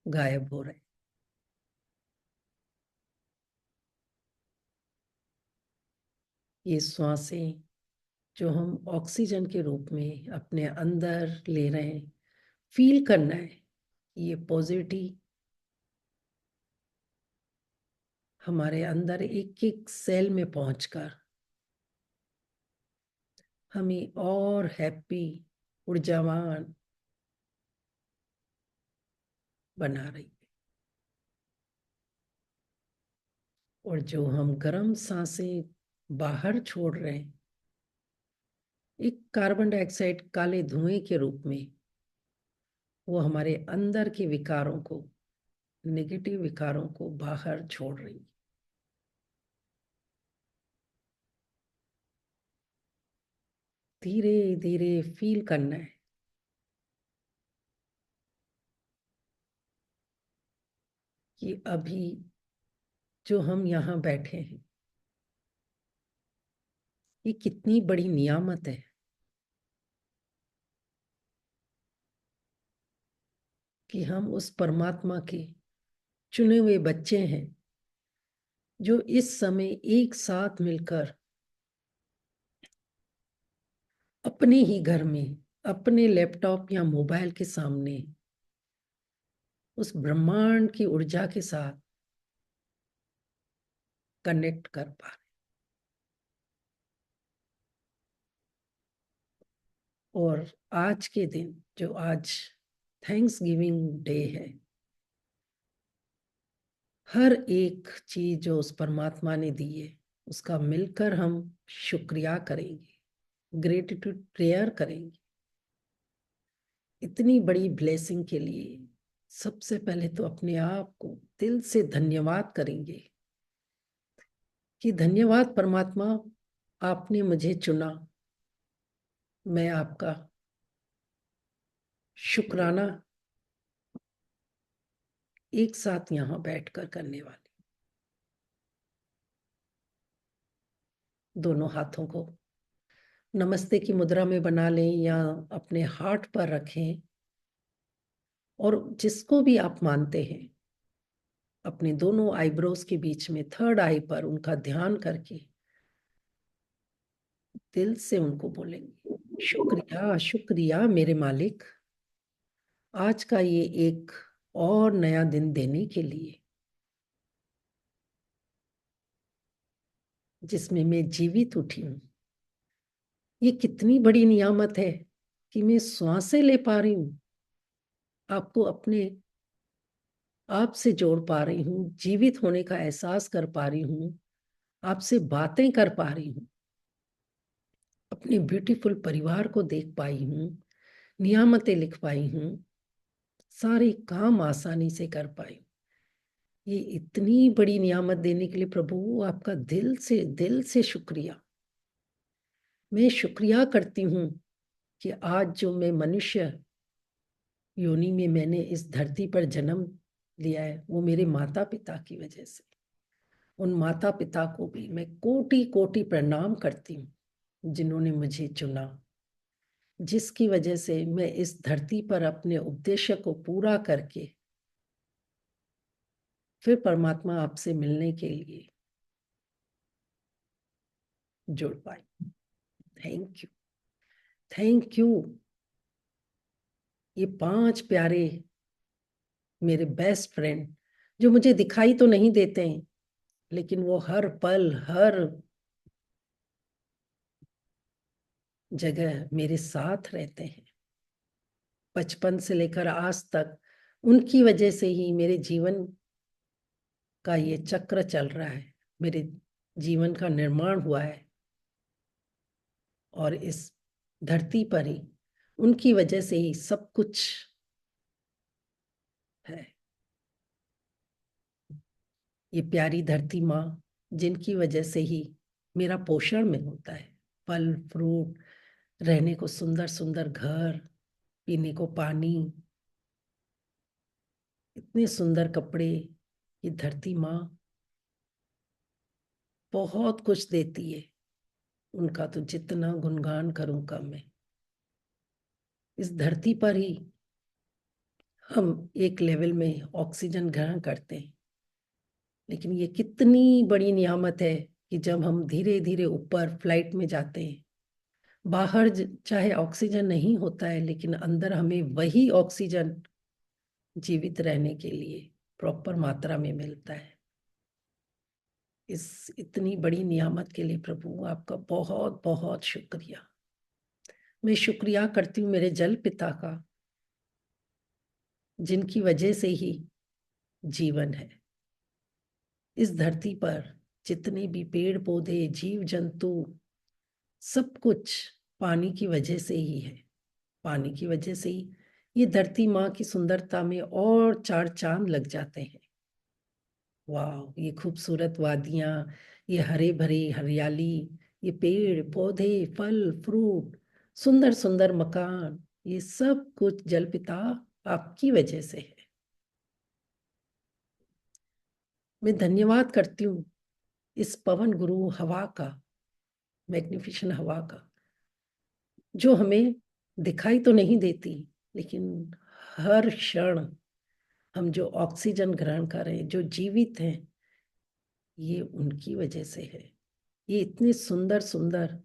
गायब हो रहे हैं। ये श्वासें जो हम ऑक्सीजन के रूप में अपने अंदर ले रहे हैं, फील करना है ये पॉजिटिविटी हमारे अंदर एक एक सेल में पहुंचकर हमें और हैप्पी, ऊर्जावान बना रही है। और जो हम गर्म सांसें बाहर छोड़ रहे हैं, एक कार्बन डाइऑक्साइड काले धुएं के रूप में, वो हमारे अंदर के विकारों को, नेगेटिव विकारों को बाहर छोड़ रही है। धीरे धीरे फील करना है कि अभी जो हम यहाँ बैठे हैं, ये कितनी बड़ी नियामत है कि हम उस परमात्मा के चुने हुए बच्चे हैं, जो इस समय एक साथ मिलकर अपने ही घर में, अपने लैपटॉप या मोबाइल के सामने उस ब्रह्मांड की ऊर्जा के साथ कनेक्ट कर पा रहे। और आज के दिन, जो आज थैंक्स गिविंग डे है, हर एक चीज जो उस परमात्मा ने दी है, उसका मिलकर हम शुक्रिया करेंगे, ग्रेटिट्यूड प्रेयर करेंगे। इतनी बड़ी ब्लेसिंग के लिए सबसे पहले तो अपने आप को दिल से धन्यवाद करेंगे कि धन्यवाद परमात्मा, आपने मुझे चुना। मैं आपका शुक्राना एक साथ यहाँ बैठकर करने वाली। दोनों हाथों को नमस्ते की मुद्रा में बना लें या अपने हार्ट पर रखें, और जिसको भी आप मानते हैं अपने दोनों आईब्रोज के बीच में थर्ड आई पर उनका ध्यान करके दिल से उनको बोलेंगे, शुक्रिया शुक्रिया मेरे मालिक, आज का ये एक और नया दिन देने के लिए, जिसमें मैं जीवित उठी हूँ। ये कितनी बड़ी नियामत है कि मैं सांसें ले पा रही हूँ, आपको अपने आप से जोड़ पा रही हूँ, जीवित होने का एहसास कर पा रही हूँ, आपसे बातें कर पा रही हूँ, अपने ब्यूटीफुल परिवार को देख पाई हूँ, नियामतें लिख पाई हूँ, सारे काम आसानी से कर पाई। ये इतनी बड़ी नियामत देने के लिए प्रभु आपका दिल से शुक्रिया। मैं शुक्रिया करती हूँ कि आज जो मैं मनुष्य योनि में मैंने इस धरती पर जन्म लिया है, वो मेरे माता पिता की वजह से। उन माता पिता को भी मैं कोटि कोटि प्रणाम करती हूँ जिन्होंने मुझे चुना, जिसकी वजह से मैं इस धरती पर अपने उद्देश्य को पूरा करके फिर परमात्मा आपसे मिलने के लिए जुड़ पाई। Thank you, thank you. ये 5 प्यारे मेरे बेस्ट फ्रेंड जो मुझे दिखाई तो नहीं देते हैं, लेकिन वो हर पल हर जगह मेरे साथ रहते हैं। बचपन से लेकर आज तक उनकी वजह से ही मेरे जीवन का ये चक्र चल रहा है, मेरे जीवन का निर्माण हुआ है, और इस धरती पर ही उनकी वजह से ही सब कुछ है। ये प्यारी धरती माँ जिनकी वजह से ही मेरा पोषण में होता है, फल फ्रूट, रहने को सुंदर सुंदर घर, पीने को पानी, इतने सुंदर कपड़े, ये धरती माँ बहुत कुछ देती है। उनका तो जितना गुणगान करूं कम है। इस धरती पर ही हम एक लेवल में ऑक्सीजन ग्रहण करते हैं, लेकिन ये कितनी बड़ी नियामत है कि जब हम धीरे धीरे ऊपर फ्लाइट में जाते हैं, बाहर चाहे ऑक्सीजन नहीं होता है, लेकिन अंदर हमें वही ऑक्सीजन जीवित रहने के लिए प्रॉपर मात्रा में मिलता है। इस इतनी बड़ी नियामत के लिए प्रभु आपका बहुत बहुत शुक्रिया। मैं शुक्रिया करती हूँ मेरे जल पिता का, जिनकी वजह से ही जीवन है। इस धरती पर जितने भी पेड़ पौधे, जीव जंतु, सब कुछ पानी की वजह से ही है। पानी की वजह से ही ये धरती माँ की सुंदरता में और 4 चांद लग जाते हैं। वाह, ये खूबसूरत वादियां, ये हरे भरे हरियाली, ये पेड़ पौधे, फल फ्रूट, सुंदर सुंदर मकान, ये सब कुछ जल पिता आपकी वजह से है। मैं धन्यवाद करती हूँ इस पवन गुरु हवा का, मैग्निफिसेंट हवा का, जो हमें दिखाई तो नहीं देती, लेकिन हर क्षण हम जो ऑक्सीजन ग्रहण कर रहे हैं, जो जीवित हैं, ये उनकी वजह से है। ये इतने सुंदर सुंदर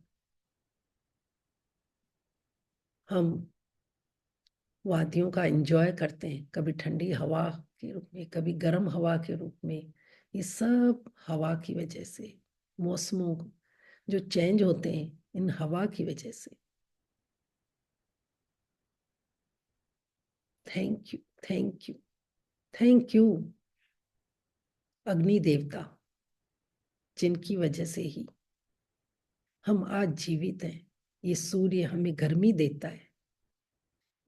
हम वादियों का एंजॉय करते हैं, कभी ठंडी हवा के रूप में, कभी गर्म हवा के रूप में। ये सब हवा की वजह से, मौसमों जो चेंज होते हैं, इन हवा की वजह से। Thank you, thank you, thank you अग्नि देवता, जिनकी वजह से ही हम आज जीवित हैं। ये सूर्य हमें गर्मी देता है,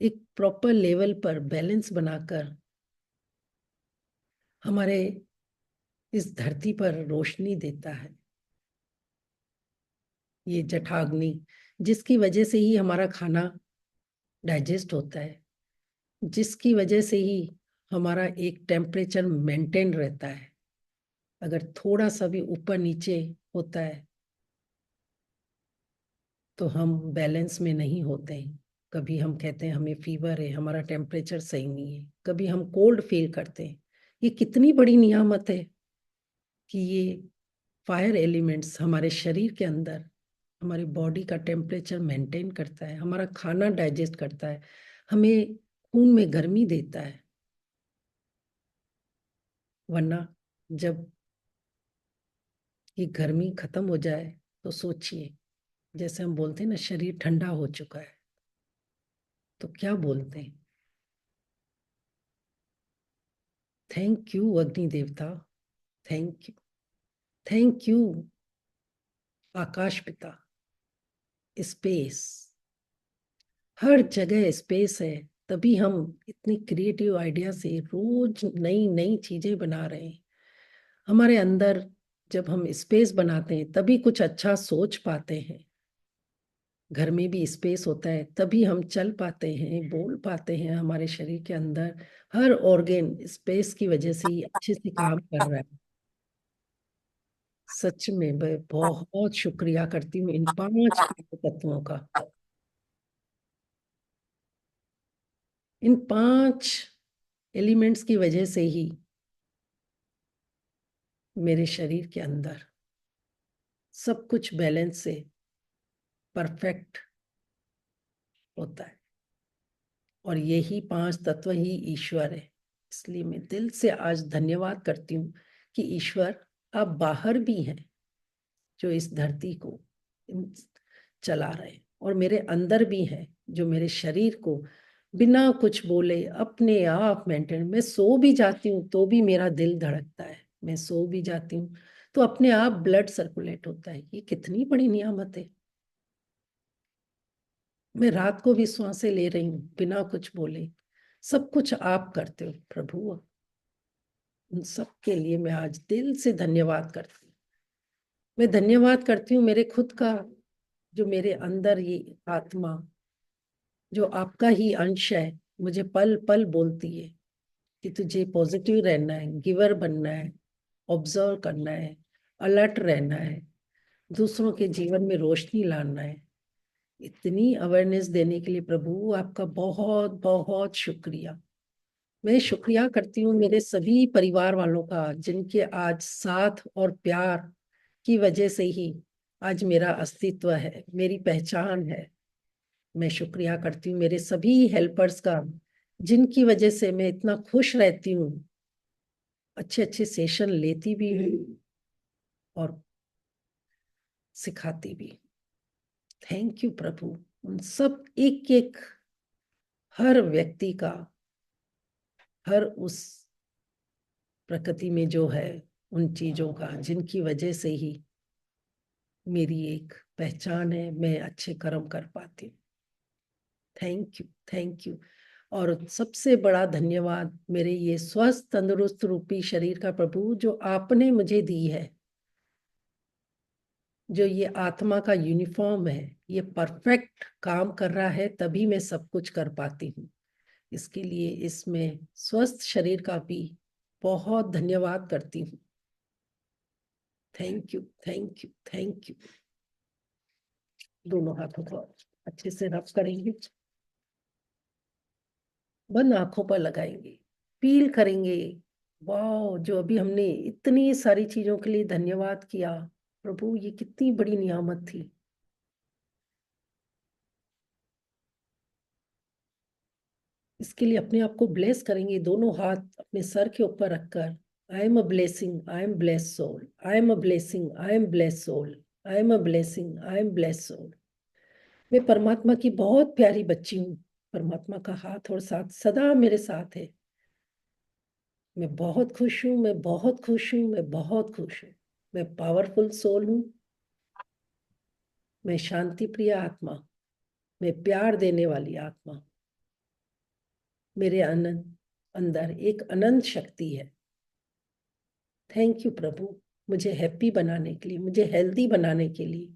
एक प्रॉपर लेवल पर बैलेंस बनाकर हमारे इस धरती पर रोशनी देता है, ये जठाग्नि, जिसकी वजह से ही हमारा खाना डाइजेस्ट होता है, जिसकी वजह से ही हमारा एक टेम्परेचर मेंटेन रहता है। अगर थोड़ा सा भी ऊपर नीचे होता है तो हम बैलेंस में नहीं होते हैं। कभी हम कहते हैं हमें फीवर है, हमारा टेम्परेचर सही नहीं है, कभी हम कोल्ड फील करते हैं। ये कितनी बड़ी नियामत है कि ये फायर एलिमेंट्स हमारे शरीर के अंदर हमारी बॉडी का टेम्परेचर मेंटेन करता है, हमारा खाना डाइजेस्ट करता है, हमें खून में गर्मी देता है। वरना जब ये गर्मी खत्म हो जाए तो सोचिए, जैसे हम बोलते हैं ना शरीर ठंडा हो चुका है, तो क्या बोलते हैं? थैंक यू अग्नि देवता, थैंक यू, थैंक यू आकाश पिता। स्पेस, हर जगह स्पेस है, तभी हम इतनी क्रिएटिव आइडिया से रोज नई नई चीजें बना रहे हैं। हमारे अंदर जब हम स्पेस बनाते हैं तभी कुछ अच्छा सोच पाते हैं। घर में भी स्पेस होता है तभी हम चल पाते हैं, बोल पाते हैं। हमारे शरीर के अंदर हर ऑर्गेन स्पेस की वजह से ही अच्छे से काम कर रहा है। सच में मैं बहुत शुक्रिया करती हूँ इन 5 तत्वों का, इन 5 एलिमेंट्स की वजह से ही मेरे शरीर के अंदर सब कुछ बैलेंस से परफेक्ट होता है। और यही 5 तत्व ही ईश्वर है। इसलिए मैं दिल से आज धन्यवाद करती हूँ कि ईश्वर आप बाहर भी हैं जो इस धरती को चला रहे हैं, और मेरे अंदर भी हैं जो मेरे शरीर को बिना कुछ बोले अपने आप मेंटेन। मैं सो भी जाती हूँ तो भी मेरा दिल धड़कता है, मैं सो भी जाती हूँ तो अपने आप ब्लड सर्कुलेट होता है। ये कितनी बड़ी नियामत है। मैं रात को भी सांसें ले रही हूँ बिना कुछ बोले। सब कुछ आप करते हो प्रभु। उन सब के लिए मैं आज दिल से धन्यवाद करती हूँ। मैं धन्यवाद करती हूँ मेरे खुद का, जो मेरे अंदर ये आत्मा जो आपका ही अंश है मुझे पल पल बोलती है कि तुझे पॉजिटिव रहना है, गिवर बनना है, ऑब्जर्व करना है, अलर्ट रहना है, दूसरों के जीवन में रोशनी लाना है। इतनी अवेयरनेस देने के लिए प्रभु आपका बहुत बहुत शुक्रिया। मैं शुक्रिया करती हूँ मेरे सभी परिवार वालों का, जिनके आज साथ और प्यार की वजह से ही आज मेरा अस्तित्व है, मेरी पहचान है। मैं शुक्रिया करती हूँ मेरे सभी हेल्पर्स का, जिनकी वजह से मैं इतना खुश रहती हूँ, अच्छे अच्छे सेशन लेती भी हूँ और सिखाती भी। थैंक यू प्रभु उन सब एक एक हर व्यक्ति का, हर उस प्रकृति में जो है उन चीजों का जिनकी वजह से ही मेरी एक पहचान है, मैं अच्छे कर्म कर पाती हूँ। Thank you, thank you. और सबसे बड़ा धन्यवाद मेरे ये स्वस्थ तंदुरुस्त रूपी शरीर का प्रभु, जो आपने मुझे दी है, जो ये आत्मा का यूनिफॉर्म है, ये परफेक्ट काम कर रहा है तभी मैं सब कुछ कर पाती हूँ। इसके लिए इसमें स्वस्थ शरीर का भी बहुत धन्यवाद करती हूँ। Thank you, thank you, thank you. दोनों हाथों को अच्छे से रब करेंगे, बंद आंखों पर लगाएंगे, फील करेंगे। वाह, जो अभी हमने इतनी सारी चीजों के लिए धन्यवाद किया प्रभु, ये कितनी बड़ी नियामत थी। इसके लिए अपने आप को ब्लेस करेंगे, दोनों हाथ अपने सर के ऊपर रखकर। I am a blessing, I am bless soul, I am a blessing, I am bless soul, I am a blessing, I am bless soul. मैं परमात्मा की बहुत प्यारी बच्ची हूँ। परमात्मा का हाथ और साथ सदा मेरे साथ है। मैं बहुत खुश हूँ, मैं बहुत खुश हूँ, मैं बहुत खुश हूँ। मैं पावरफुल सोल हूँ, मैं शांति प्रिय आत्मा, मैं प्यार देने वाली आत्मा। मेरे अनंत अंदर एक अनंत शक्ति है थैंक यू प्रभु, मुझे हैप्पी बनाने के लिए, मुझे हेल्दी बनाने के लिए,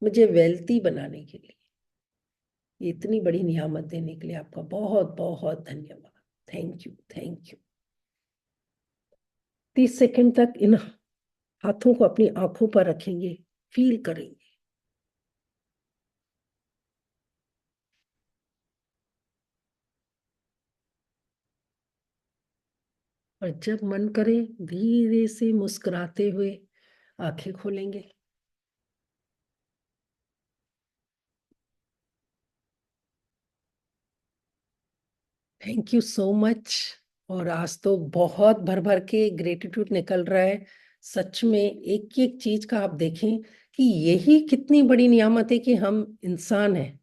मुझे वेल्थी बनाने के लिए, ये इतनी बड़ी नियामत देने के लिए आपका बहुत बहुत धन्यवाद। Thank you, thank you. 30 second तक इन हाथों को अपनी आंखों पर रखेंगे, फील करेंगे। और जब मन करे धीरे से मुस्कुराते हुए आंखें खोलेंगे। Thank you so much. और आज तो बहुत भर भर के ग्रेटिट्यूड निकल रहा है। सच में एक एक चीज का आप देखें कि यही कितनी बड़ी नियामत है कि हम इंसान हैं।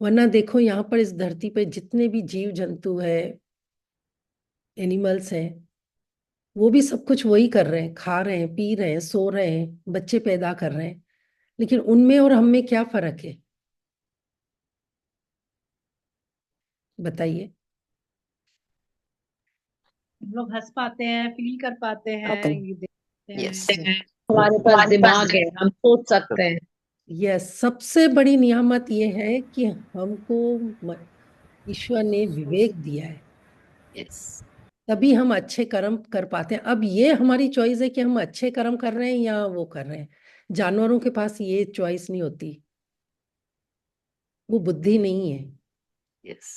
वरना देखो यहाँ पर इस धरती पे जितने भी जीव जंतु है, एनिमल्स हैं, वो भी सब कुछ वही कर रहे हैं, खा रहे हैं, पी रहे हैं, सो रहे हैं, बच्चे पैदा कर रहे हैं। लेकिन उनमें और हम में क्या फर्क है, बताइए। हम लोग हंस पाते हैं, फील कर पाते हैं, ये देखते Yes. हैं। हमारे पास दिमाग है, हम सोच सकते हैं। यस, सबसे बड़ी नियामत ये है कि हमको ईश्वर ने विवेक दिया है, Yes. तभी हम अच्छे कर्म कर पाते हैं। अब ये हमारी चॉइस है कि हम अच्छे कर्म कर रहे हैं या वो कर रहे हैं। जानवरों के पास ये चॉइस नहीं होती, वो बुद्धि नहीं है। Yes.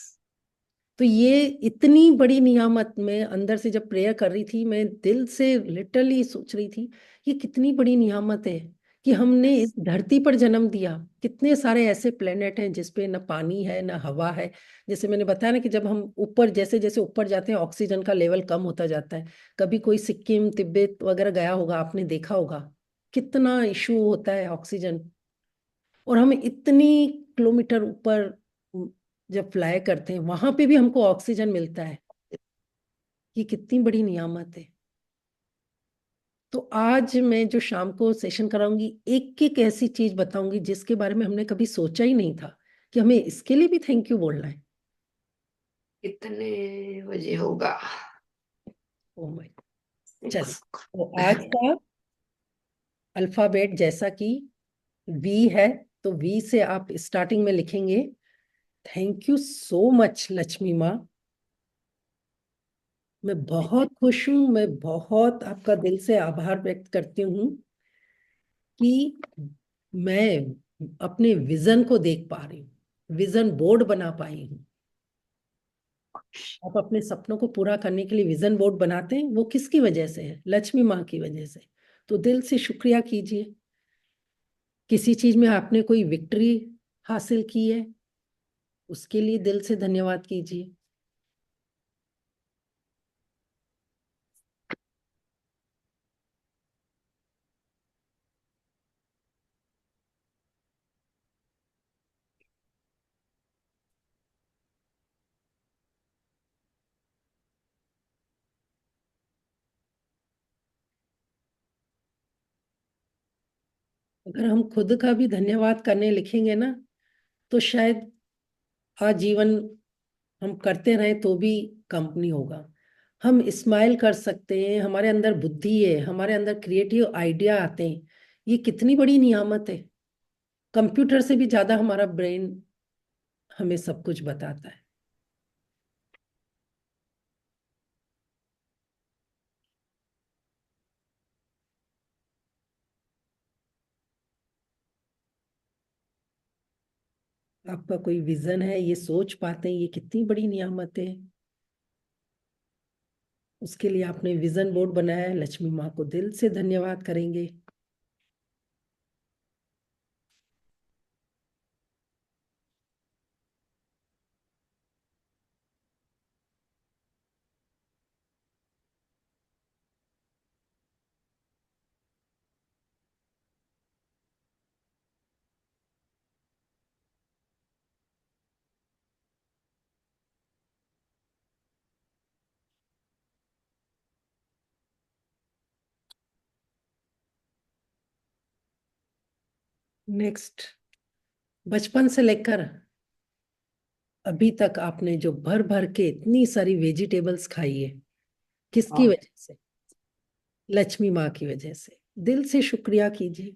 तो ये इतनी बड़ी नियामत, मैं अंदर से जब प्रेयर कर रही थी, मैं दिल से लिटरली सोच रही थी ये कितनी बड़ी नियामत है कि हमने इस धरती पर जन्म दिया। कितने सारे ऐसे प्लेनेट हैं जिसपे न पानी है न हवा है। जैसे मैंने बताया ना कि जब हम ऊपर जैसे जैसे ऊपर जाते हैं ऑक्सीजन का लेवल कम होता जाता है। कभी कोई सिक्किम तिब्बत वगैरह गया होगा, आपने देखा होगा कितना इशू होता है ऑक्सीजन। और हम इतनी किलोमीटर ऊपर जब फ्लाई करते हैं वहां पे भी हमको ऑक्सीजन मिलता है। ये कितनी बड़ी नियामत है। तो आज मैं जो शाम को सेशन कराऊंगी, एक एक ऐसी चीज बताऊंगी जिसके बारे में हमने कभी सोचा ही नहीं था कि हमें इसके लिए भी थैंक यू बोलना है। कितने बजे होगा? ओ माय, चल। तो आज का अल्फाबेट जैसा कि वी है, तो वी से आप स्टार्टिंग में लिखेंगे thank you so much Lakshmi माँ। मैं बहुत खुश हूँ, मैं बहुत आपका दिल से आभार व्यक्त करती हूँ कि मैं अपने विजन को देख पा रही हूँ, विजन बोर्ड बना पाई हूँ। आप अपने सपनों को पूरा करने के लिए विजन बोर्ड बनाते हैं, वो किसकी वजह से है? लक्ष्मी माँ की वजह से। तो दिल से शुक्रिया कीजिए। किसी चीज में आपने कोई विक्ट्री हासिल की है, उसके लिए दिल से धन्यवाद कीजिए। अगर हम खुद का भी धन्यवाद करने लिखेंगे ना, तो शायद आजीवन हम करते रहें तो भी कंपनी होगा। हम स्माइल कर सकते हैं, हमारे अंदर बुद्धि है, हमारे अंदर क्रिएटिव आइडिया आते हैं। ये कितनी बड़ी नियामत है। कंप्यूटर से भी ज्यादा हमारा ब्रेन हमें सब कुछ बताता है। आपका कोई विजन है, ये सोच पाते हैं, ये कितनी बड़ी नियामत है। उसके लिए आपने विजन बोर्ड बनाया है, लक्ष्मी माँ को दिल से धन्यवाद करेंगे। नेक्स्ट, बचपन से लेकर अभी तक आपने जो भर भर के इतनी सारी वेजिटेबल्स खाई है, किसकी हाँ। वजह से? लक्ष्मी माँ की वजह से दिल से शुक्रिया कीजिए।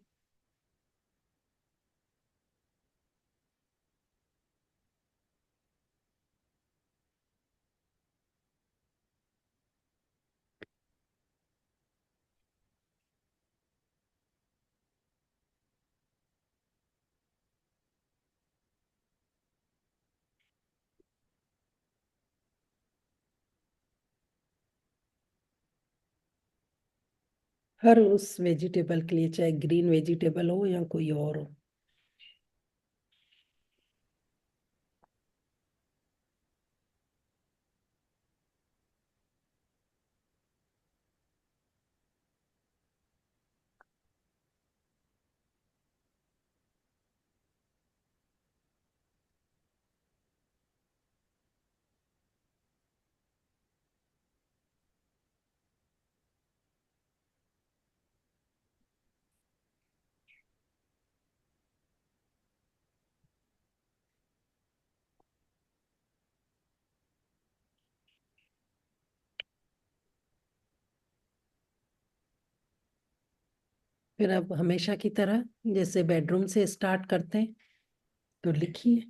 हर उस वेजिटेबल के लिए, चाहे ग्रीन वेजिटेबल हो या कोई और हो। फिर अब हमेशा की तरह जैसे बेडरूम से स्टार्ट करते हैं, तो लिखिए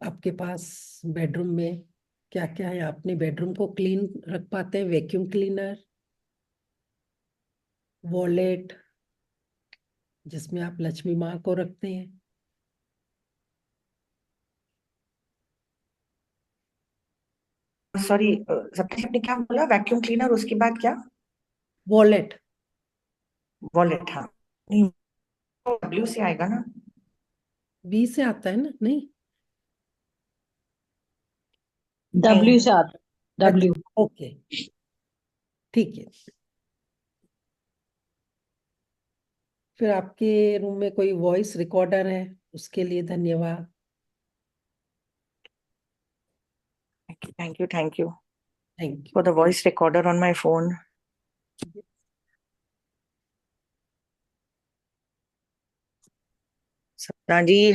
आपके पास बेडरूम में क्या क्या है। अपने बेडरूम को क्लीन रख पाते हैं? वैक्यूम क्लीनर, वॉलेट जिसमें आप लक्ष्मी माँ को रखते हैं, सॉरी सप्तशती, आपने क्या बोला? वैक्यूम क्लीनर, उसके बाद क्या? वॉलेट। वॉलेट, हाँ। नहीं, डब्ल्यू से आएगा ना? बी से आता है ना? नहीं, डब्ल्यू से आता, डब्ल्यू। अच्छा, ओके, ठीक है। फिर आपके रूम में कोई वॉइस रिकॉर्डर है, उसके लिए धन्यवाद। Thank you, thank you thank for the voice recorder on my phone. You. Sapna जी,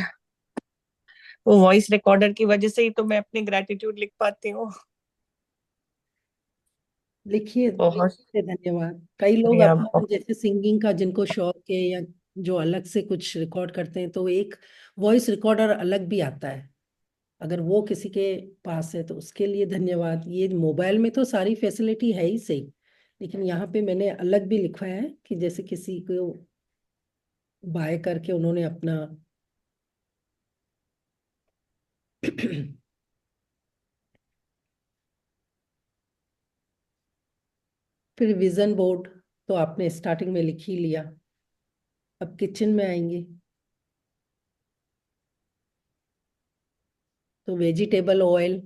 वो वॉइस रिकॉर्डर की वजह से ही तो मैं अपनी ग्रेटिट्यूड लिख पाती हूँ। लिखिए, बहुत से धन्यवाद। कई लोग शुक्रिया। अपना जैसे सिंगिंग का जिनको शौक है या जो अलग से कुछ रिकॉर्ड करते हैं, तो एक वॉइस रिकॉर्डर अलग भी आता है। अगर वो किसी के पास है तो उसके लिए धन्यवाद। ये मोबाइल में तो सारी फैसिलिटी है ही सही, लेकिन यहाँ पे मैंने अलग भी लिखवाया है कि जैसे किसी को बाय करके उन्होंने अपना फिर विजन बोर्ड तो आपने स्टार्टिंग में लिख ही लिया। अब किचन में आएंगे तो वेजिटेबल ऑयल,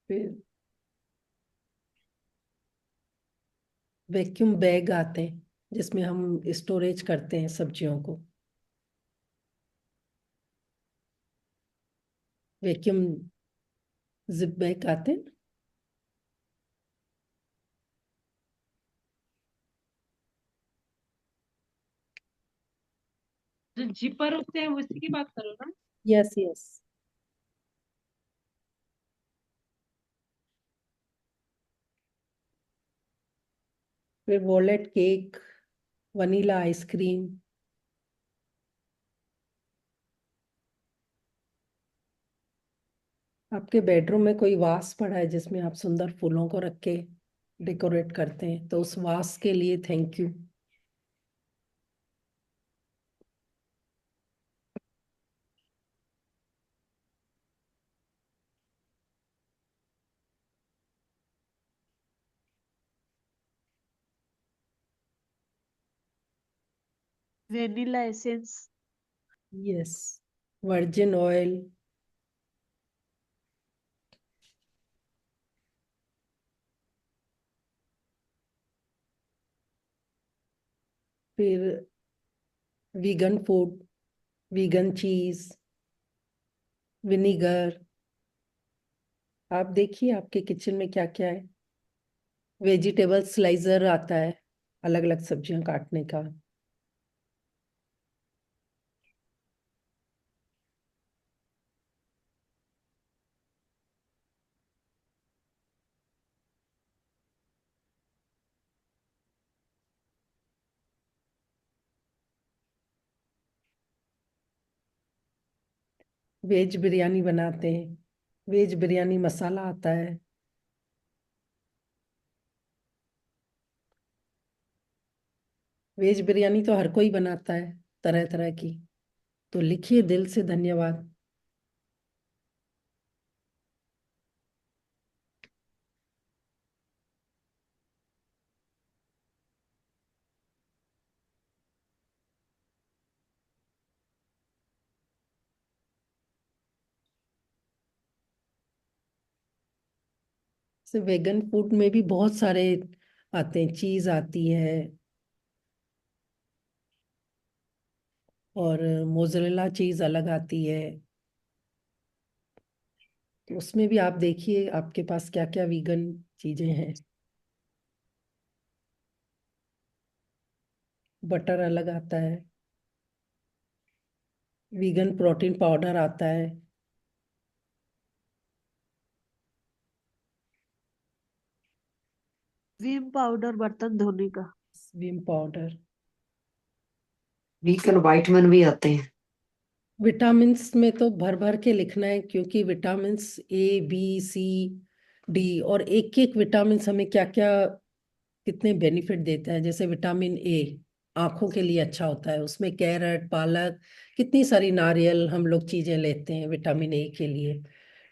फिर वैक्यूम बैग आते हैं जिसमें हम स्टोरेज करते हैं सब्जियों को। वैक्यूम जिप बैग आते हैं। जो जिपर होते हैं उसी की बात करो ना? Yes yes. फिर वॉलेट केक, वनीला आइसक्रीम। आपके बेडरूम में कोई वास पड़ा है जिसमें आप सुंदर फूलों को रख के डेकोरेट करते हैं, तो उस वास के लिए thank you. Vanilla essence. Yes. Virgin oil, फिर वीगन फूड, वीगन चीज, विनीगर। आप देखिए आपके किचन में क्या क्या है। वेजिटेबल स्लाइजर आता है, अलग अलग सब्जियां काटने का। वेज बिरयानी बनाते हैं, वेज बिरयानी मसाला आता है। वेज बिरयानी तो हर कोई बनाता है, तरह तरह की। तो लिखिए दिल से धन्यवाद। से वेगन फूड में भी बहुत सारे आते हैं, चीज आती है और मोज़रेला चीज अलग आती है। तो उसमें भी आप देखिए आपके पास क्या क्या वीगन चीजें हैं। बटर अलग आता है, वीगन प्रोटीन पाउडर आता है। विम पाउडर बर्तन धोने का। Vim powder. वीगन वाइटमिन भी आते हैं। विटामिन्स में तो भर भर के लिखना है, क्योंकि vitamins A B C D और एक एक विटामिन्स हमें क्या क्या कितने बेनिफिट देता है। जैसे विटामिन ए आंखों के लिए अच्छा होता है, उसमें कैरेट, पालक, कितनी सारी नारियल हम लोग चीजें लेते हैं विटामिन ए के लिए।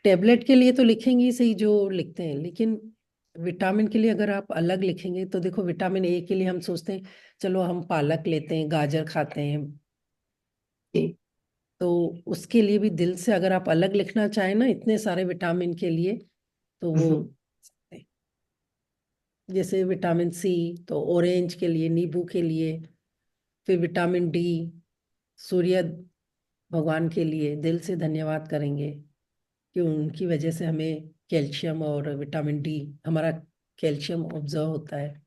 टेबलेट के लिए तो लिखेंगे ही सही जो लिखते हैं, लेकिन विटामिन के लिए अगर आप अलग लिखेंगे तो देखो विटामिन ए के लिए हम सोचते हैं चलो हम पालक लेते हैं, गाजर खाते हैं। जी। तो उसके लिए भी दिल से अगर आप अलग लिखना चाहें ना इतने सारे विटामिन के लिए, तो वो सकते हैं। जैसे विटामिन सी तो ऑरेंज के लिए, नींबू के लिए। फिर विटामिन डी सूर्य भगवान के लिए दिल से धन्यवाद करेंगे कि उनकी वजह से हमें कैल्शियम और विटामिन डी, हमारा कैल्शियम ऑब्जर्व होता है।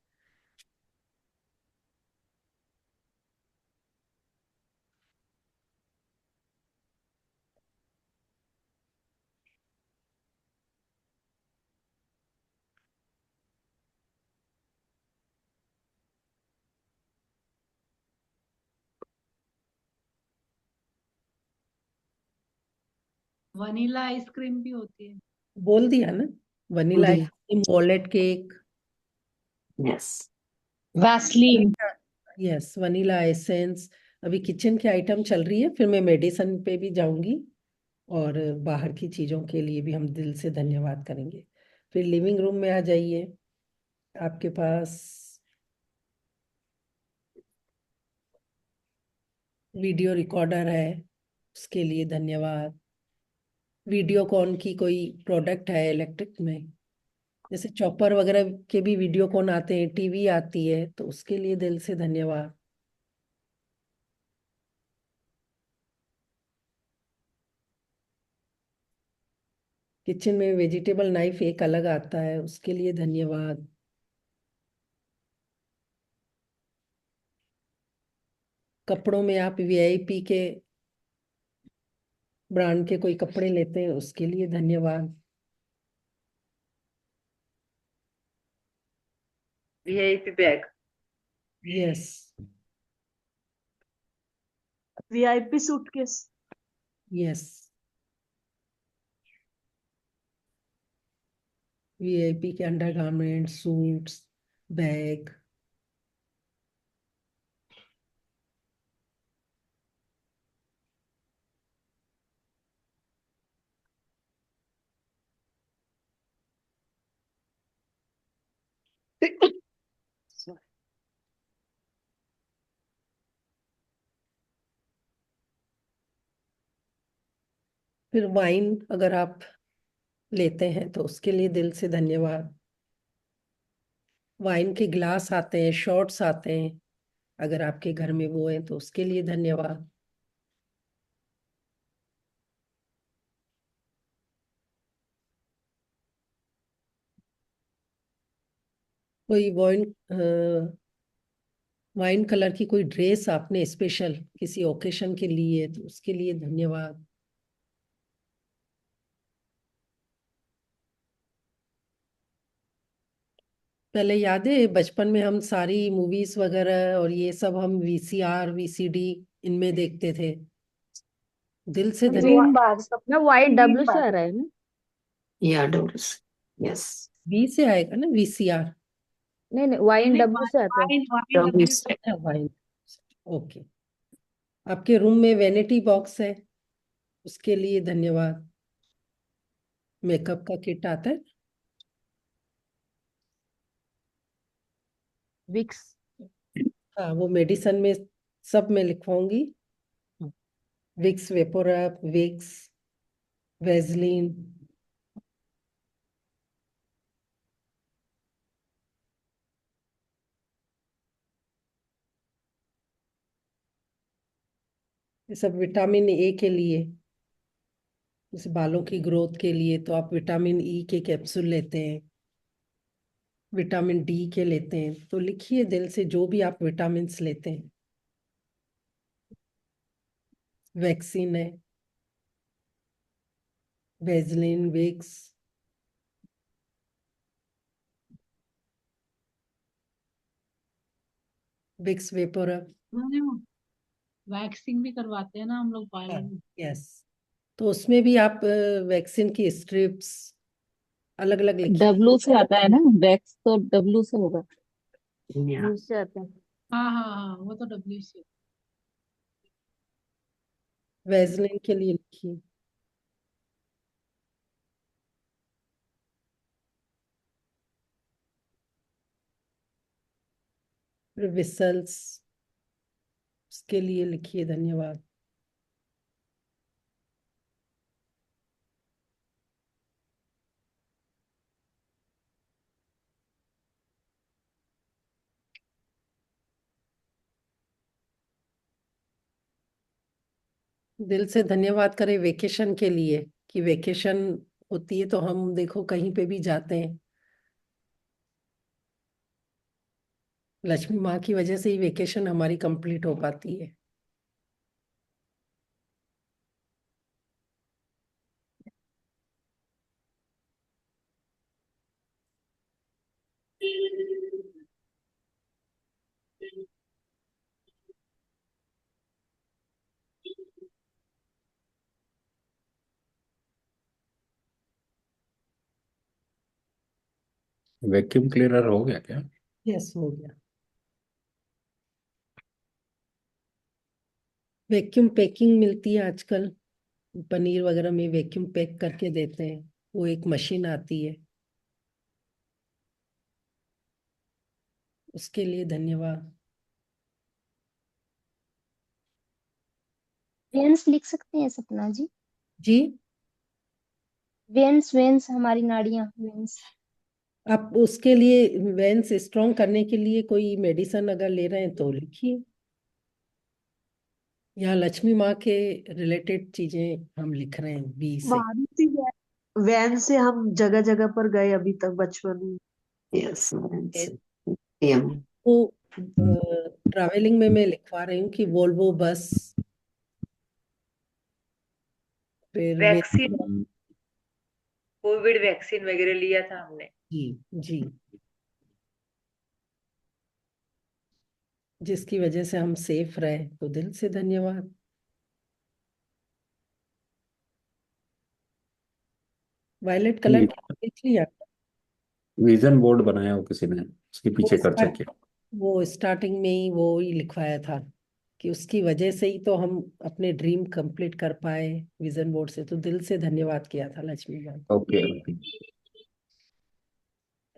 वनीला आइसक्रीम भी होती है। बोल दिया ना, वनीला जी। Ice cream, velvet cake. Yes. Vaseline. Yes, vanilla essence. अभी किचन के आइटम चल रही है, फिर मैं मेडिसिन पे भी जाऊंगी और बाहर की चीजों के लिए भी हम दिल से धन्यवाद करेंगे। फिर लिविंग रूम में आ जाइए। आपके पास वीडियो रिकॉर्डर है, उसके लिए धन्यवाद। वीडियोकॉन की कोई प्रोडक्ट है इलेक्ट्रिक में, जैसे चॉपर वगैरह के भी वीडियोकॉन आते हैं, टीवी आती है, तो उसके लिए दिल से धन्यवाद। किचन में वेजिटेबल नाइफ एक अलग आता है, उसके लिए धन्यवाद। कपड़ों में आप वीआईपी के ब्रांड के कोई कपड़े लेते हैं, उसके लिए धन्यवाद। VIP bag. Yes. VIP suitcase. Yes, VIP के अंडरगारमेंट, सूट्स, बैग। फिर वाइन अगर आप लेते हैं तो उसके लिए दिल से धन्यवाद। वाइन के ग्लास आते हैं, शॉट्स आते हैं, अगर आपके घर में वो है तो उसके लिए धन्यवाद। कोई वाइन कलर की कोई ड्रेस आपने स्पेशल किसी ओकेशन के लिए, तो उसके लिए धन्यवाद। पहले याद है बचपन में हम सारी मूवीज वगैरह और ये सब हम वीसीआर वीसीडी इनमें देखते थे। दिल से धन्यवाद। ग्रीन बार ना वाई ग्रीन डब्ल्यू से बार आ रहा है ना? Yeah, doors. Yes. वी से आएगा ना वीसीआर। नहीं नहीं, वाई नहीं एन नहीं, डब्ल्यू से आता है। वाइन W डब्ल्यू से अच्छा वाइन। ओके। आपके रूम में वैनिटी बॉक्स है, उसके लिए धन्यवाद। मेकअप का किट आता है। विक्स। हाँ वो मेडिसन में सब में लिखवाऊंगी। Vicks, VapoRub, Vicks, Vaseline. ये सब विटामिन ए के लिए, जैसे बालों की ग्रोथ के लिए तो आप विटामिन ई के कैप्सूल लेते हैं, विटामिन डी के लेते हैं, तो लिखिए दिल से जो भी आप विटामिन्स लेते हैं। वैक्सीन है, Vaseline, Vicks, Vicks VapoRub. Waxing भी करवाते हैं ना हम लोग पार्लर में। यस, तो उसमें भी आप वैक्सीन की स्ट्रिप्स अलग अलग लिखिए। डब्लू से आता है ना? वैक्स तो डब्लू से होगा। Yeah. यू से आता है। हाँ हाँ हाँ, वो तो डब्ल्यू से। वेजलिन के लिए लिखिए। विसल्स, उसके लिए लिखिए धन्यवाद। दिल से धन्यवाद करें वेकेशन के लिए, कि वेकेशन होती है तो हम देखो कहीं पे भी जाते हैं। लक्ष्मी माँ की वजह से ही वेकेशन हमारी कंप्लीट हो पाती है। वैक्यूम क्लीनर हो गया क्या? यस हो गया। वैक्यूम पैकिंग मिलती है आजकल, पनीर वगैरह में वैक्यूम पैक करके देते हैं, वो एक मशीन आती है, उसके लिए धन्यवाद। वेन्स लिख सकते हैं सपना जी? जी, वेन्स वेन्स हमारी नाड़ियां, वेन्स। आप उसके लिए वेंस स्ट्रॉन्ग करने के लिए कोई मेडिसिन अगर ले रहे हैं तो लिखिए। यहाँ लक्ष्मी माँ के रिलेटेड चीजें हम लिख रहे हैं बी से। मारुति वैन से हम जगह जगह पर गए अभी तक बचपन में। Yes. That's PM. तो ट्रैवलिंग में मैं लिखवा रही हूँ कि वोल्वो बस, फिर वैक्सीन, कोविड वैक्सीन वगैरह लिया था हमने। जी जी, जिसकी वजह से हम सेफ रहे, तो दिल से धन्यवाद। वायलेट कलर की लिख लिया। विजन बोर्ड बनाया हो किसी ने, उसके वो पीछे खर्चा स्टार्ट किया। वो स्टार्टिंग में ही वो ही लिखवाया था कि उसकी वजह से ही तो हम अपने ड्रीम कंप्लीट कर पाए विजन बोर्ड से, तो दिल से धन्यवाद किया था लक्ष्मी मैम। ओके।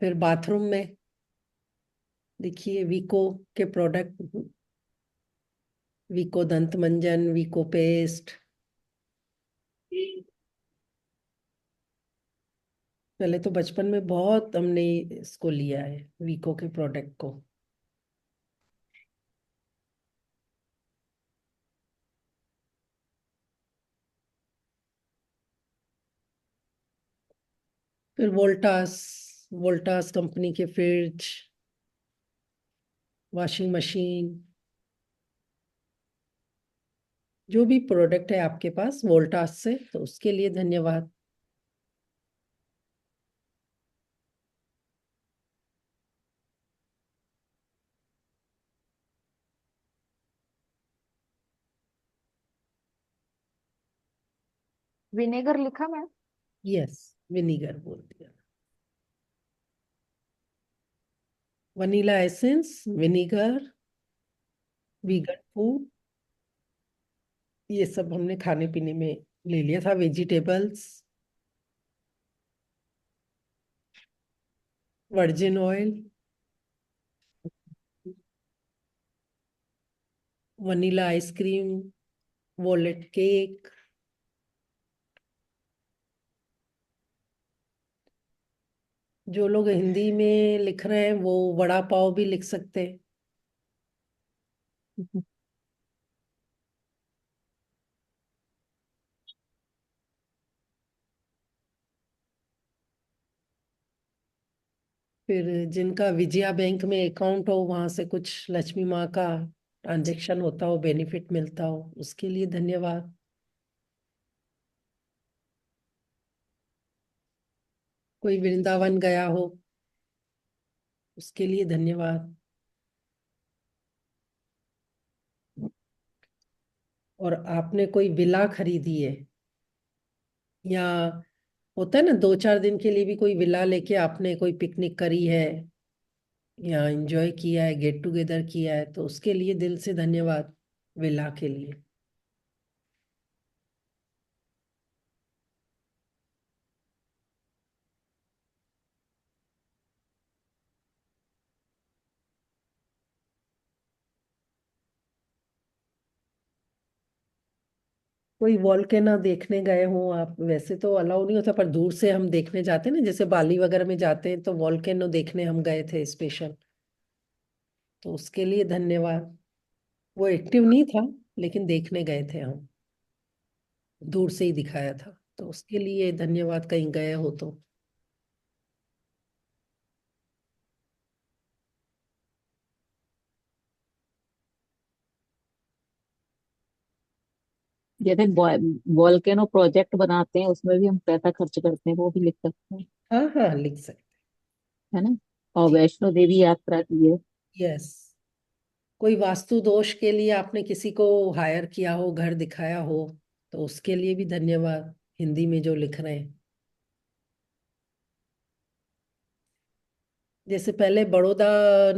फिर बाथरूम में देखिए विको के प्रोडक्ट, विको दंत मंजन, विको पेस्ट। पहले तो बचपन में बहुत हमने इसको लिया है विको के प्रोडक्ट को। फिर वोल्टास, वोल्टास कंपनी के फ्रिज, वॉशिंग मशीन, जो भी प्रोडक्ट है आपके पास वोल्टास से, तो उसके लिए धन्यवाद। विनेगर लिखा मैम? यस, विनीगर बोल दिया। Vanilla essence, vinegar, vegan food, ये सब हमने खाने पीने में ले लिया था। Vegetables, virgin oil, vanilla ice cream, velvet cake, जो लोग हिंदी में लिख रहे हैं वो वड़ा पाव भी लिख सकते हैं। फिर जिनका विजया बैंक में अकाउंट हो, वहां से कुछ लक्ष्मी माँ का ट्रांजेक्शन होता हो, बेनिफिट मिलता हो, उसके लिए धन्यवाद। कोई वृंदावन गया हो, उसके लिए धन्यवाद। और आपने कोई विला खरीदी है, या होता है ना 2-4 दिन के लिए भी कोई विला लेके आपने कोई पिकनिक करी है या एंजॉय किया है, गेट टुगेदर किया है, तो उसके लिए दिल से धन्यवाद, विला के लिए। कोई वॉल्केनो देखने गए हो आप? वैसे तो अलाउ नहीं होता, पर दूर से हम देखने जाते हैं ना, जैसे बाली वगैरह में जाते हैं, तो वॉल्केनो देखने हम गए थे स्पेशल, तो उसके लिए धन्यवाद। वो एक्टिव नहीं था, लेकिन देखने गए थे हम, दूर से ही दिखाया था, तो उसके लिए धन्यवाद, कहीं गए हो तो। जैसे वॉल्केनो प्रोजेक्ट बनाते हैं उसमें भी हम पैसा खर्च करते हैं, वो भी लिख सकते हैं, हाँ हाँ, लिख सकते। है ना? और वैष्णो देवी यात्रा की है। यस। कोई वास्तु दोष के लिए आपने किसी को हायर किया हो, घर दिखाया हो, तो उसके लिए भी धन्यवाद, हिंदी में जो लिख रहे हैं। जैसे पहले बड़ौदा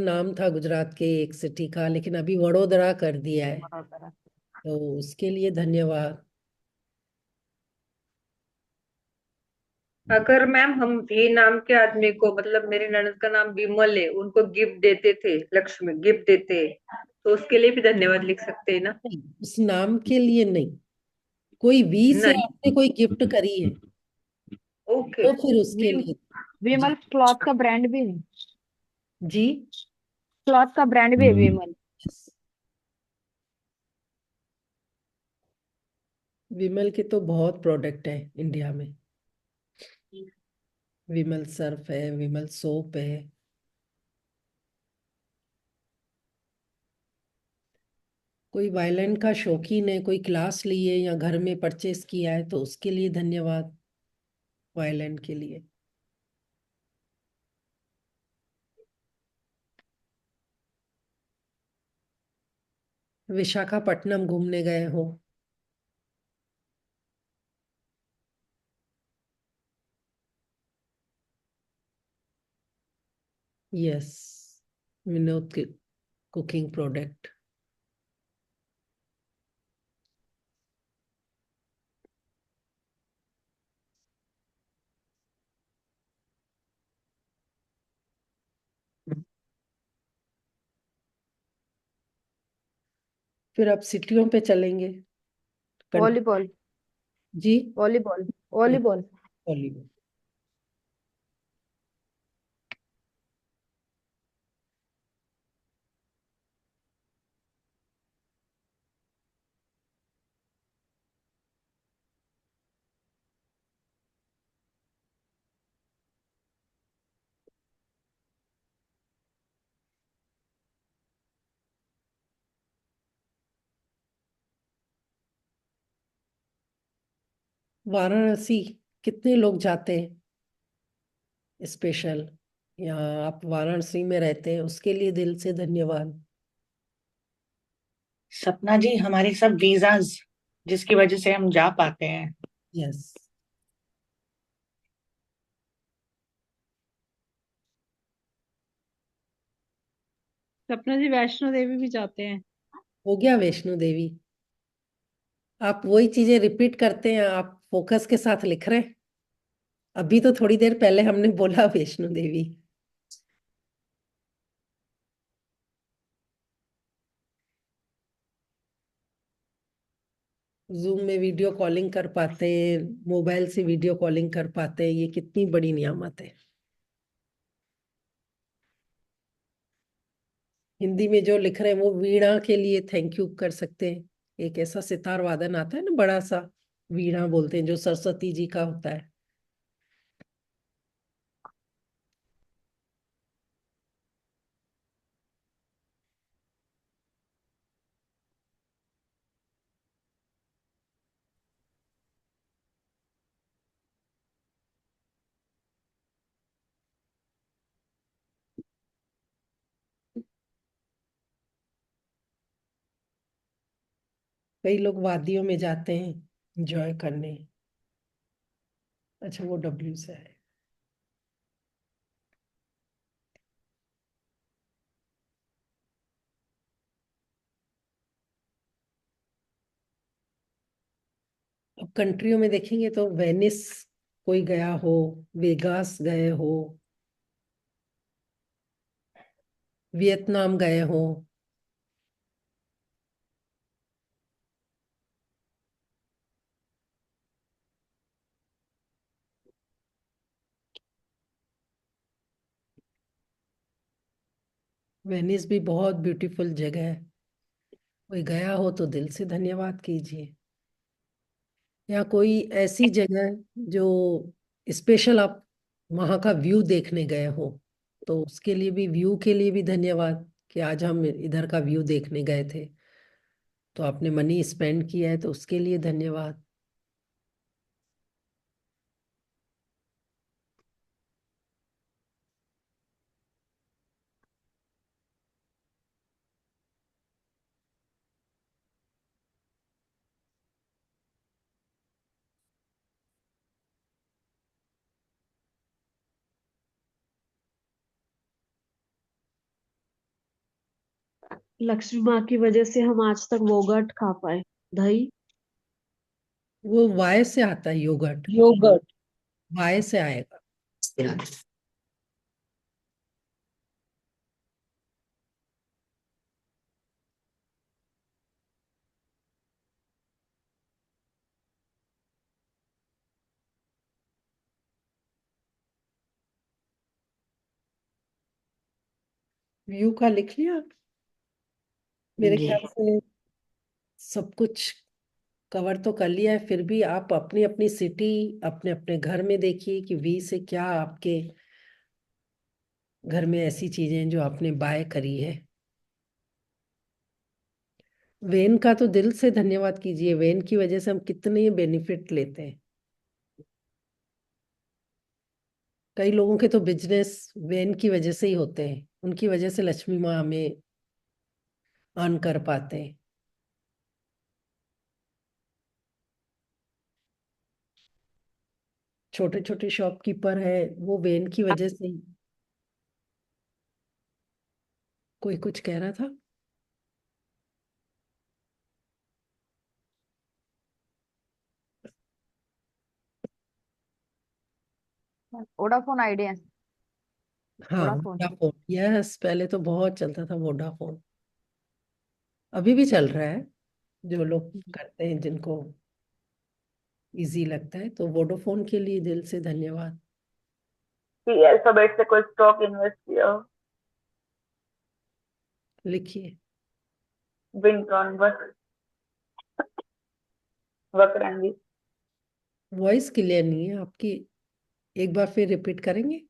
नाम था गुजरात के एक सिटी का, लेकिन अभी वडोदरा कर दिया है, तो उसके लिए धन्यवाद। अगर मैम हम ये नाम के आदमी को, मतलब मेरी ननद का नाम विमल है, उनको गिफ्ट देते थे, लक्ष्मी गिफ्ट देते, तो उसके लिए भी धन्यवाद लिख सकते हैं ना? नहीं, उस नाम के लिए नहीं, कोई वी से नहीं। आपने कोई गिफ्ट करी है, ओके। तो फिर उसके विम, लिए। जी। विमल क्लॉथ का ब्रांड भी है। जी। क्लॉथ का ब्रांड भी है विमल। विमल के तो बहुत प्रोडक्ट है इंडिया में। विमल सर्फ है, विमल सोप है। कोई वायलिन का शौकीन है, कोई क्लास ली है या घर में परचेस किया है, तो उसके लिए धन्यवाद, वायलिन के लिए। विशाखापट्टनम घूमने गए हो? यस, विनोद के कुकिंग प्रोडक्ट। फिर अब सिटियों पे चलेंगे। वॉलीबॉल। जी। वॉलीबॉल। वॉलीबॉल। वॉलीबॉल। वाराणसी कितने लोग जाते हैं स्पेशल, या आप वाराणसी में रहते हैं उसके लिए दिल से धन्यवाद। सपना जी, हमारे सब वीजाज जिसकी वजह से हम जा पाते हैं। यस। सपना जी वैष्णो देवी भी जाते हैं। हो गया वैष्णो देवी। आप वही चीजें रिपीट करते हैं, आप फोकस के साथ लिख रहे हैं। अभी तो थोड़ी देर पहले हमने बोला वैष्णो देवी। जूम में वीडियो कॉलिंग कर पाते हैं, मोबाइल से वीडियो कॉलिंग कर पाते हैं, ये कितनी बड़ी नियामत है। हिंदी में जो लिख रहे हैं वो वीणा के लिए थैंक यू कर सकते हैं। एक ऐसा सितार वादन आता है ना, बड़ा सा वीणा बोलते हैं, जो सरस्वती जी का होता है। कई लोग वादियों में जाते हैं एंजॉय करने। अच्छा, वो डब्ल्यू से है। अब कंट्रियों में देखेंगे तो वेनिस कोई गया हो, वेगास गए हो, वियतनाम गए हो। वेनिस भी बहुत ब्यूटीफुल जगह है। कोई गया हो तो दिल से धन्यवाद कीजिए। या कोई ऐसी जगह जो स्पेशल आप वहाँ का व्यू देखने गए हो, तो उसके लिए भी, व्यू के लिए भी धन्यवाद कि आज हम इधर का व्यू देखने गए थे, तो आपने मनी स्पेंड किया है तो उसके लिए धन्यवाद। लक्ष्मी माँ की वजह से हम आज तक वोगट खा पाए, दही। वो वाय से आता है, योगर्ट योगर्ट। वाय से आएगा। Yeah. व्यू का लिख लिया। मेरे जी। ख्याल से सब कुछ कवर तो कर लिया है, फिर भी आप अपनी अपनी सिटी, अपने अपने घर में देखिए कि वी से क्या आपके घर में ऐसी चीजें हैं जो आपने बाय करी है। वेन का तो दिल से धन्यवाद कीजिए, वेन की वजह से हम कितने बेनिफिट लेते हैं। कई लोगों के तो बिजनेस वेन की वजह से ही होते हैं, उनकी वजह से लक्ष्मी माँ हमें अर्न कर पाते हैं। छोटे छोटे शॉपकीपर है, वो वेन की वजह से ही। कोई कुछ कह रहा था। Vodafone idea. हाँ, वोडाफोन। वोडाफोन, यस, पहले तो बहुत चलता था वोडाफोन, अभी भी चल रहा है। जो लोग करते हैं, जिनको इजी लगता है, तो वोडाफोन के लिए दिल से धन्यवाद। अल्फाबेट से कोई स्टॉक इन्वेस्ट किया हो? लिखिए। विंट्रॉन बस वक्रांगी। वॉइस क्लियर नहीं है आपकी, एक बार फिर रिपीट करेंगे।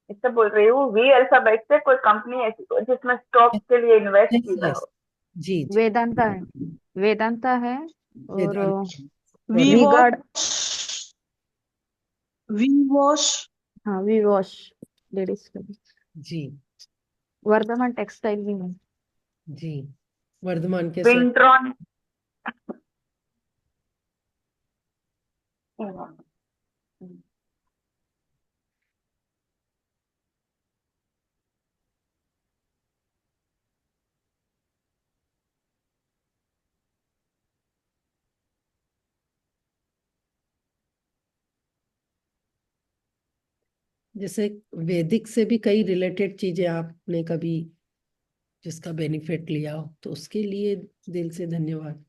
इससे बोल रही हूँ वी अल्फाबेट से कोई कंपनी ऐसी हो जिसमें स्टॉक के लिए इन्वेस्ट यस किया यस, हो? जी जी, वेदांता है। वेदांता है। और Vedant. V V guard, wash, V wash, हाँ वी वॉश लेडीज का भी। जी वर्धमान टेक्सटाइल भी है। जी, वर्धमान के साथ विंट्रॉन, जैसे वैदिक से भी कई रिलेटेड चीजें आपने कभी जिसका बेनिफिट लिया हो तो उसके लिए दिल से धन्यवाद।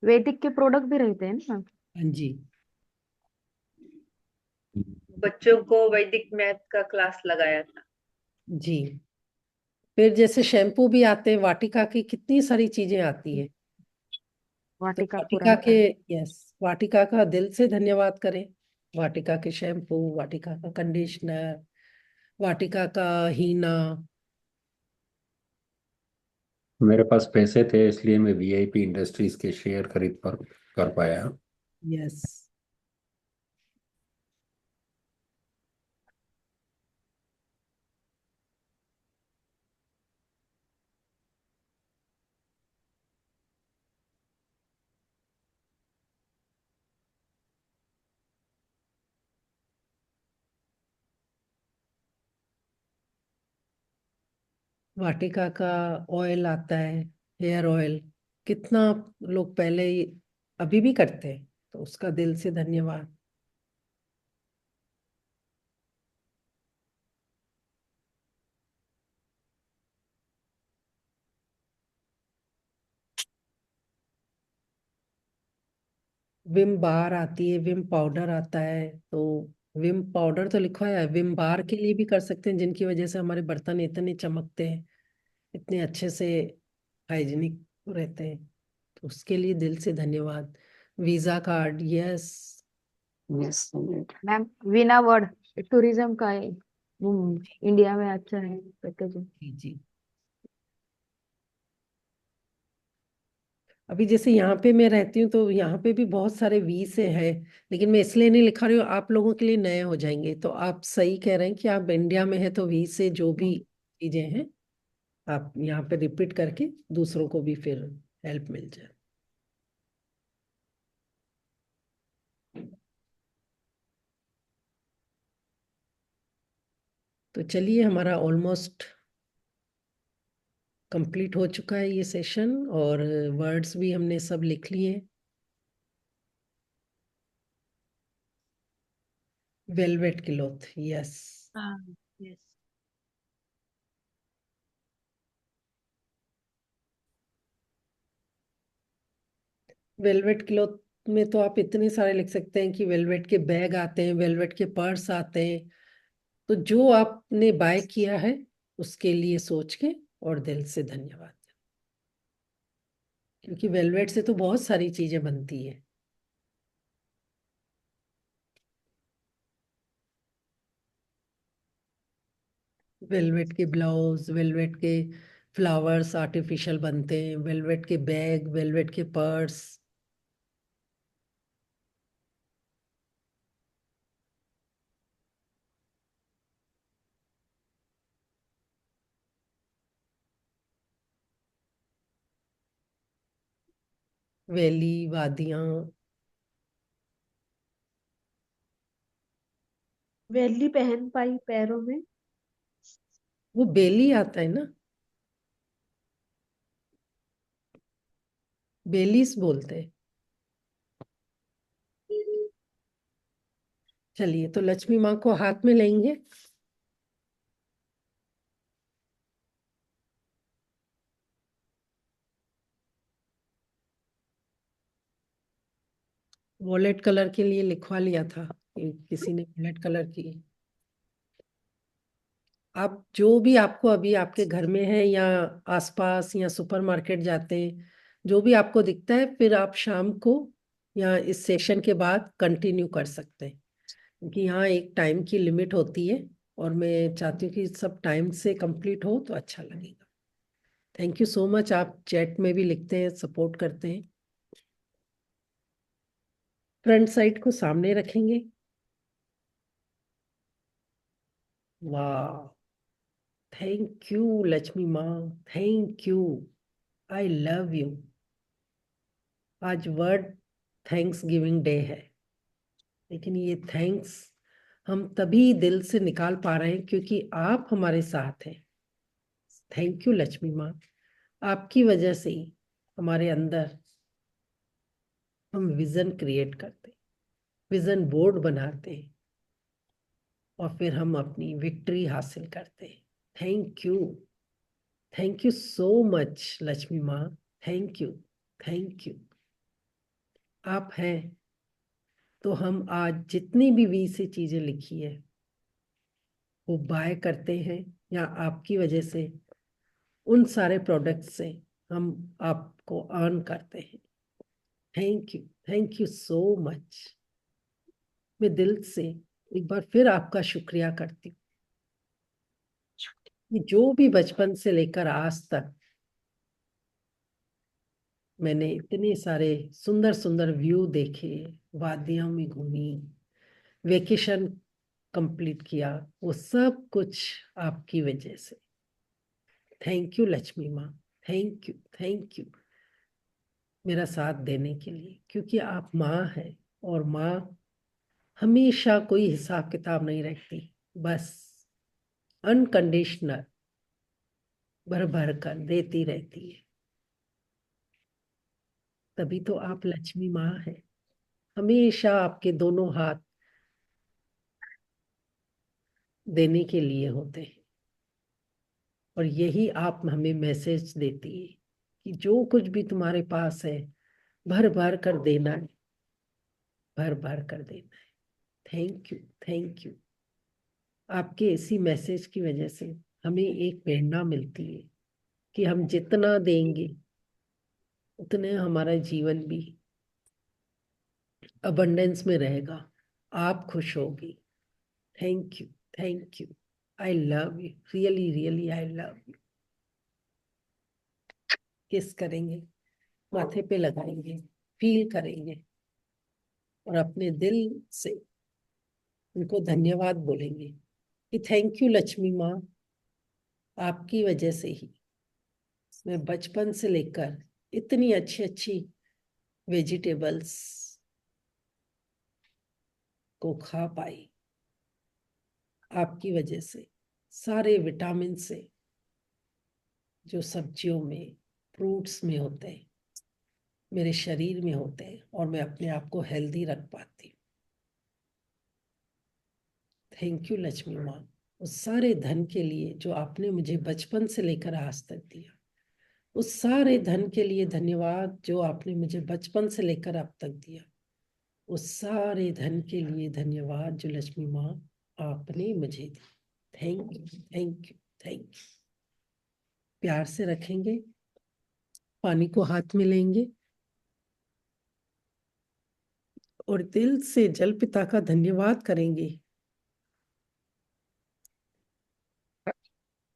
वैदिक के प्रोडक्ट भी रहते हैं ना। हाँ जी, बच्चों को वैदिक मैथ का क्लास लगाया था। जी। फिर जैसे शैम्पू भी आते हैं, वाटिका की कितनी सारी चीजें आती है, तो वाटिका वाटिका के, पुरंदर। यस, वाटिका का दिल से धन्यवाद करें। वाटिका के शैम्पू, वाटिका का कंडीशनर, वाटिका का हीना। मेरे पास पैसे थे इसलिए मैं वीआईपी इंडस्ट्रीज के शेयर खरीद पर कर पाया। यस, वाटिका का ऑयल आता है, हेयर ऑयल, कितना लोग पहले अभी भी करते हैं, तो उसका दिल से धन्यवाद। विम बार आती है, विम पाउडर आता है, तो विम पाउडर तो लिखा है, विम बार के लिए भी कर सकते हैं, जिनकी वजह से हमारे बर्तन इतने चमकते हैं, इतने अच्छे से हाइजीनिक रहते हैं, तो उसके लिए दिल से धन्यवाद। Visa card, yes. Yes, indeed. Ma'am Veena word tourism का है। इंडिया में अच्छा है पैकेजिंग। जी जी। अभी जैसे यहाँ पे मैं रहती हूँ तो यहाँ पे भी बहुत सारे वी से है, लेकिन मैं इसलिए नहीं लिखा रही हूँ, आप लोगों के लिए नए हो जाएंगे, तो आप सही कह रहे हैं कि आप इंडिया में है तो वी से जो भी चीजें हैं आप यहाँ पे रिपीट करके दूसरों को भी फिर हेल्प मिल जाए। तो चलिए, हमारा ऑलमोस्ट कंप्लीट हो चुका है ये सेशन, और वर्ड्स भी हमने सब लिख लिए। Velvet cloth, yes. हाँ यस। वेलवेट क्लॉथ में तो आप इतने सारे लिख सकते हैं कि वेलवेट के बैग आते हैं, वेलवेट के पर्स आते हैं, तो जो आपने बाय किया है उसके लिए सोच के और दिल से धन्यवाद, क्योंकि वेलवेट से तो बहुत सारी चीजें बनती है। वेलवेट के ब्लाउज, वेलवेट के फ्लावर्स आर्टिफिशियल बनते हैं, वेलवेट के बैग, वेलवेट के पर्स। वैली, वादियां। वैली पहन पाई पैरों में। वो बेली आता है ना, बेलीस बोलते हैं। चलिए, तो लक्ष्मी माँ को हाथ में लेंगे। वॉलेट कलर के लिए लिखवा लिया था कि किसी ने वॉलेट कलर की। आप जो भी आपको अभी आपके घर में है या आसपास या सुपरमार्केट जाते हैं, जो भी आपको दिखता है, फिर आप शाम को या इस सेशन के बाद कंटिन्यू कर सकते हैं, क्योंकि यहाँ एक टाइम की लिमिट होती है, और मैं चाहती हूँ कि सब टाइम से कंप्लीट हो तो अच्छा लगेगा। थैंक यू सो मच, आप चैट में भी लिखते हैं, सपोर्ट करते हैं। फ्रंट साइड को सामने रखेंगे। वाह, थैंक यू लक्ष्मी माँ, thank you, I love you. आज वर्ल्ड थैंक्स गिविंग डे है, लेकिन ये थैंक्स हम तभी दिल से निकाल पा रहे हैं क्योंकि आप हमारे साथ हैं। थैंक यू लक्ष्मी माँ, आपकी वजह से ही हमारे अंदर हम विजन क्रिएट करते, विजन बोर्ड बनाते और फिर हम अपनी विक्ट्री हासिल करते। Thank you so much Lakshmi माँ, थैंक यू, थैंक यू। आप हैं तो हम आज जितनी भी वी से चीजें लिखी है वो बाय करते हैं, या आपकी वजह से उन सारे प्रोडक्ट से हम आपको अर्न करते हैं। Thank you so much. मैं दिल से एक बार फिर आपका शुक्रिया करती हूँ कि जो भी बचपन से लेकर आज तक मैंने इतने सारे सुंदर सुंदर व्यू देखे, वादियों में घूमी, वेकेशन कंप्लीट किया, वो सब कुछ आपकी वजह से। थैंक यू लक्ष्मी माँ, थैंक यू मेरा साथ देने के लिए, क्योंकि आप माँ है और माँ हमेशा कोई हिसाब किताब नहीं रखती, बस अनकंडीशनल भर भर कर देती रहती है। तभी तो आप लक्ष्मी माँ है, हमेशा आपके दोनों हाथ देने के लिए होते हैं और यही आप हमें मैसेज देती है कि जो कुछ भी तुम्हारे पास है भर भर कर देना है, भर भर कर देना है। Thank you. आपके इसी मैसेज की वजह से हमें एक प्रेरणा मिलती है कि हम जितना देंगे उतने हमारा जीवन भी अबंडेंस में रहेगा, आप खुश होगी। Thank you, I love you, really I love you. किस करेंगे, माथे पे लगाएंगे, फील करेंगे और अपने दिल से उनको धन्यवाद बोलेंगे कि थैंक यू लक्ष्मी माँ, आपकी वजह से ही मैं बचपन से लेकर इतनी अच्छी अच्छी वेजिटेबल्स को खा पाई। आपकी वजह से सारे विटामिन से जो सब्जियों में, फ्रूट्स में होते हैं, मेरे शरीर में होते हैं और मैं अपने आप को हेल्दी रख पाती हूँ। थैंक यू लक्ष्मी माँ, उस सारे धन के लिए जो आपने मुझे बचपन से लेकर आज तक दिया, उस सारे धन के लिए धन्यवाद जो आपने मुझे बचपन से लेकर अब तक दिया, उस सारे धन के लिए धन्यवाद जो लक्ष्मी माँ आपने मुझे दी। Thank you. प्यार से रखेंगे, पानी को हाथ में लेंगे और दिल से जल पिता का धन्यवाद करेंगे।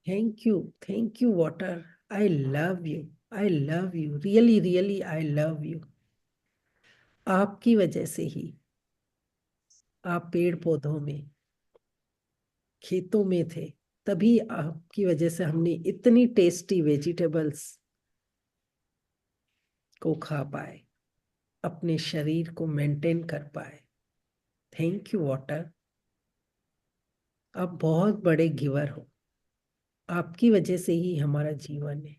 Thank you water, I love you, really I love you. आपकी वजह से ही आप पेड़ पौधों में, खेतों में थे, तभी आपकी वजह से हमने इतनी टेस्टी वेजिटेबल्स को खा पाए, अपने शरीर को मेंटेन कर पाए। थैंक यू वाटर, आप बहुत बड़े गिवर हो, आपकी वजह से ही हमारा जीवन है।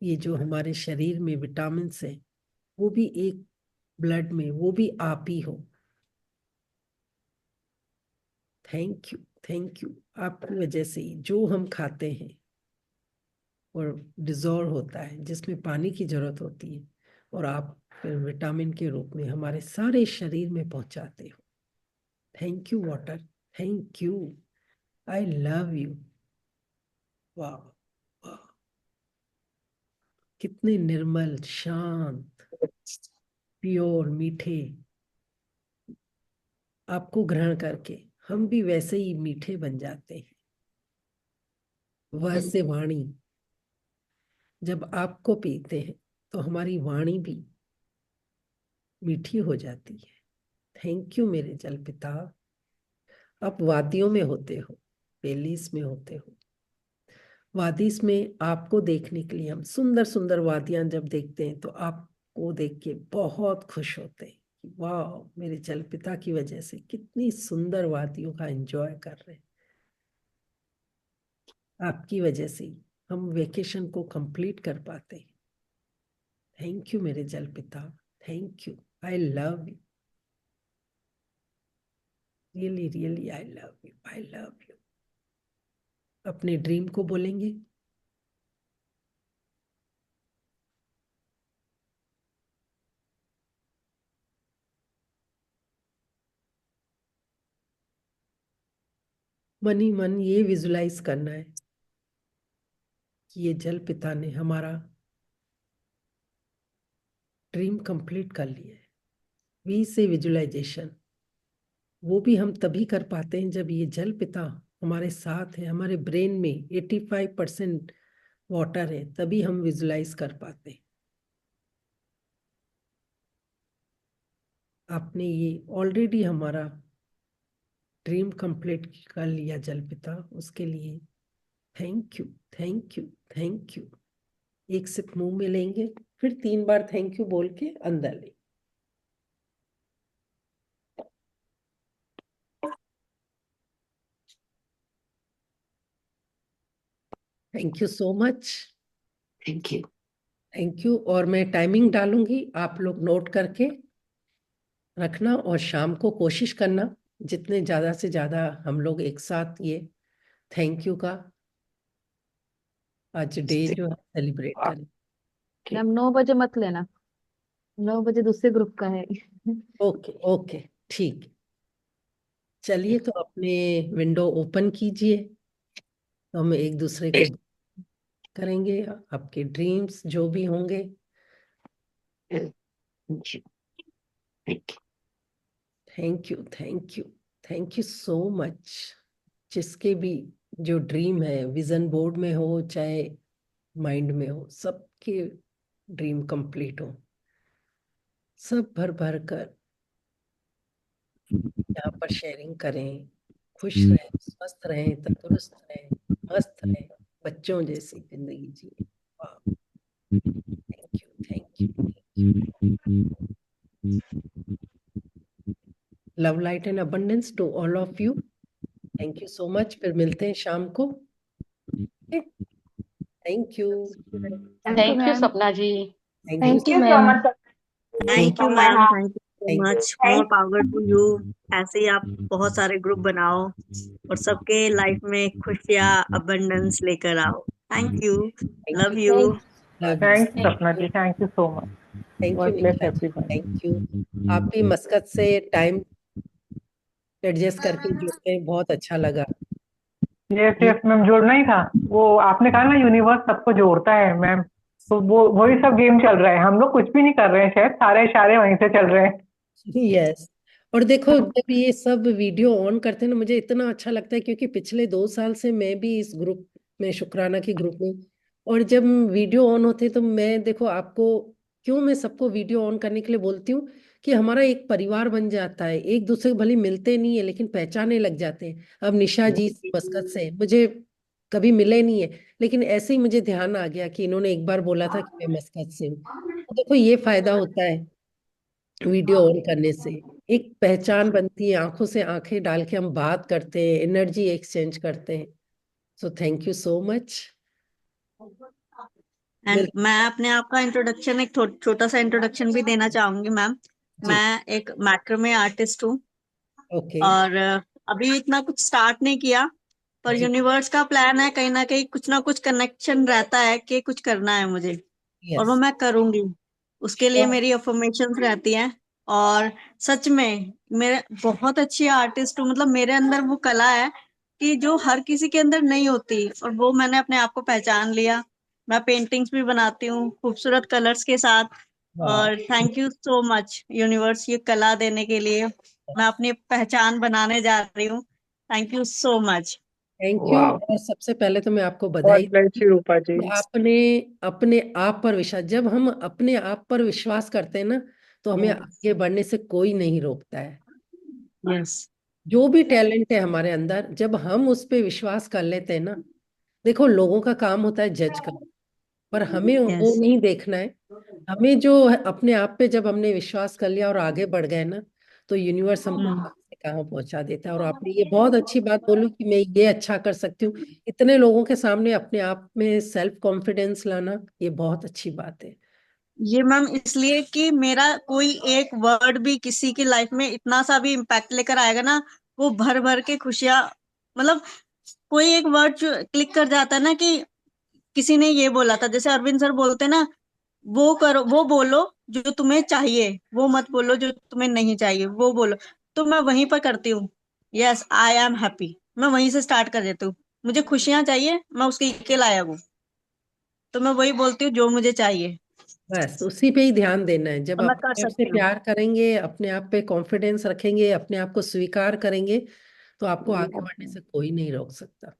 ये जो हमारे शरीर में विटामिन है वो भी एक ब्लड में, वो भी आप ही हो। थैंक यू, आपकी वजह से ही जो हम खाते हैं और डिजॉल्व होता है, जिसमें पानी की जरूरत होती है, और आप फिर विटामिन के रूप में हमारे सारे शरीर में पहुंचाते हो। Thank you water, thank you, I love you. वाह वाह, कितने निर्मल, शांत, प्योर, मीठे। आपको ग्रहण करके हम भी वैसे ही मीठे बन जाते हैं। वह से वाणी जब आपको पीते हैं तो हमारी वाणी भी मीठी हो जाती है। थैंक यू मेरे जल पिता। आप वादियों में होते हो, वेलीज में होते हो। वादिस में आपको देखने के लिए, हम सुंदर सुंदर वादियां जब देखते हैं तो आपको देख के बहुत खुश होते हैं कि वाह, मेरे जल पिता की वजह से कितनी सुंदर वादियों का एंजॉय कर रहे हैं। आपकी वजह से ही हम वेकेशन को कंप्लीट कर पाते हैं। थैंक यू मेरे जल पिता, thank you. I love you, really really I love you, I love you. अपने ड्रीम को बोलेंगे। मन ही मन ये विजुलाइज करना है कि ये जल पिता ने हमारा ड्रीम कंप्लीट कर लिया है। वी से विजुलाइजेशन, वो भी हम तभी कर पाते हैं जब ये जल पिता हमारे साथ है। हमारे ब्रेन में 85% वाटर है, तभी हम विजुलाइज कर पाते हैं। आपने ये ऑलरेडी हमारा ड्रीम कंप्लीट कर लिया जल पिता, उसके लिए thank you, thank you, thank you. एक सिप मुंह में लेंगे, फिर 3 बार थैंक यू बोल के अंदर लेंगे। Thank you so much. Thank you. Thank you. और मैं टाइमिंग डालूंगी, आप लोग नोट करके रखना, और शाम को कोशिश करना जितने ज्यादा से ज्यादा हम लोग एक साथ ये थैंक यू का आज डे जो है सेलिब्रेट करें। मैम 9 बजे मत लेना, 9 बजे दूसरे ग्रुप का है। ओके ओके, ठीक। चलिए, तो अपने विंडो ओपन कीजिए, तो हम एक दूसरे को करेंगे आपके ड्रीम्स जो भी होंगे। Thank you, thank you, thank you so much. जिसके भी जो ड्रीम है, विजन बोर्ड में हो चाहे माइंड में हो, सबके ड्रीम कंप्लीट हो। सब भर भर कर यहाँ पर शेयरिंग करें। खुश रहें, स्वस्थ रहें, तंदुरुस्त रहें, मस्त रहें, बच्चों जैसी जिंदगी जिए। Thank you, thank you. Love light and abundance to all of you. Thank you so much. फिर मिलते हैं शाम को। Thank you. Thank you Sapna ji. Thank you so much. Thank you ma'am, thank you so Thank much. More power to you. ऐसे ही आप बहुत सारे ग्रुप बनाओ और सबके लाइफ में खुशियाँ अबंडेंस लेकर आओ। Thank you, love you. Thanks Sapna ji, thank you so much. Thank you God bless Nisha ji, everyone. Thank you. आप भी मस्कत से टाइम एडजस्ट करके जुड़ते हैं, बहुत अच्छा लगा। यस यस मैम, जोड़ना ही था। वो आपने कहा ना यूनिवर्स सबको जोड़ता है मैम, तो वो वही सब गेम चल रहा है। हम लोग कुछ भी नहीं कर रहे हैं, शायद सारे इशारे वहीं से चल रहे हैं। यस। और देखो, जब ये सब वीडियो ऑन करते हैं ना, मुझे इतना अच्छा लगता है, क्योंकि पिछले 2 साल से मैं भी इस ग्रुप में, शुक्राना के ग्रुप में, और जब वीडियो ऑन होते तो मैं, देखो आपको क्यों मैं सबको वीडियो ऑन करने के लिए बोलती हूँ कि हमारा एक परिवार बन जाता है। एक दूसरे को भले मिलते नहीं है लेकिन पहचाने लग जाते हैं। अब निशा जी मस्कत से मुझे कभी मिले नहीं है, लेकिन ऐसे ही मुझे ध्यान आ गया कि इन्होंने एक बार बोला था कि मैं मस्कत से हूँ। तो देखो, ये फायदा होता है वीडियो ऑन करने से, एक पहचान बनती है, आंखों से आंखें डाल के हम बात करते हैं, एनर्जी एक्सचेंज करते हैं। So thank you so much. And मैं अपने आप का इंट्रोडक्शन, एक छोटा सा इंट्रोडक्शन भी देना चाहूंगी मैम। मैं एक मैक्रोमे आर्टिस्ट हूँ ओके। और अभी इतना कुछ स्टार्ट नहीं किया, पर यूनिवर्स का प्लान है, कहीं ना कुछ कनेक्शन रहता है कि कुछ करना है मुझे, और वो मैं करूंगी। उसके लिए मेरी अफर्मेशंस रहती हैं। और सच में मेरे बहुत अच्छी आर्टिस्ट हूँ, मतलब मेरे अंदर वो कला है कि जो हर किसी के अंदर नहीं होती, और वो मैंने अपने आप को पहचान लिया। मैं पेंटिंग्स भी बनाती हूँ खूबसूरत कलर्स के साथ। और thank you so much universe ये कला देने के लिए। मैं अपनी पहचान बनाने जा रही हूँ। Thank you so much. Thank you. और सबसे पहले तो मैं आपको गॉड बधाई ब्लेस यू रूपा जी। आपने अपने आप पर विश्वास, जब हम अपने आप पर विश्वास करते हैं ना, तो हमें आगे बढ़ने से कोई नहीं रोकता है। यस जो भी टैलेंट है हमारे अंदर, जब हम उस पे विश्वास कर लेते हैं ना, देखो लोगों का काम होता है जज करना, पर हमें वो यस नहीं देखना है। हमें जो है, अपने आप पे जब हमने विश्वास कर लिया और आगे बढ़ गए ना, तो यूनिवर्स हमको कहाँ से कहाँ पहुंचा देता है। और आपने ये बहुत अच्छी बात बोली कि मैं ये अच्छा कर सकती हूँ। इतने लोगों के सामने अपने आप में सेल्फ कॉन्फिडेंस लाना, ये बहुत अच्छी बात है। ये मैम इसलिए कि मेरा कोई एक वर्ड भी किसी की लाइफ में इतना सा भी इम्पैक्ट लेकर आएगा ना, वो भर भर के खुशियां, मतलब कोई एक वर्ड क्लिक कर जाता है ना, कि किसी ने ये बोला था, जैसे अरविंद सर बोलते हैं ना, वो करो, वो बोलो जो तुम्हें चाहिए, वो मत बोलो जो तुम्हें नहीं चाहिए, वो बोलो। तो मैं वहीं पर करती हूँ, यस आई एम हैप्पी, मैं वहीं से स्टार्ट कर देती हूँ। मुझे खुशियां चाहिए, मैं उसके के लायक हूँ, तो मैं वही बोलती हूँ जो मुझे चाहिए, बस उसी पे ही ध्यान देना है। जब और मैं कर अपने आप से सकती हूँ। प्यार करेंगे, अपने आप पे कॉन्फिडेंस रखेंगे, अपने आप को स्वीकार करेंगे, तो आपको आगे बढ़ने से कोई नहीं रोक सकता।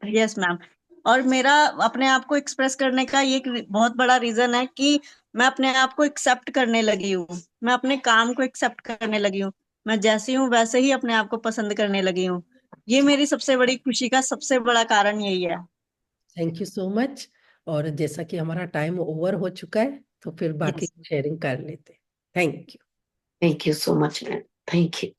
Yes ma'am. और मेरा अपने आप को एक्सप्रेस करने का ये एक बहुत बड़ा रीजन है कि मैं अपने आप को एक्सेप्ट करने लगी हूँ, मैं अपने काम को एक्सेप्ट करने लगी हूँ, मैं जैसी हूँ वैसे ही अपने आप को पसंद करने लगी हूँ। ये मेरी सबसे बड़ी खुशी का सबसे बड़ा कारण यही है। Thank you so much. और जैसा कि हमारा टाइम ओवर हो चुका है, तो फिर बाकी यस शेयरिंग कर लेते हैं। Thank you. Thank you so much, man. Thank you.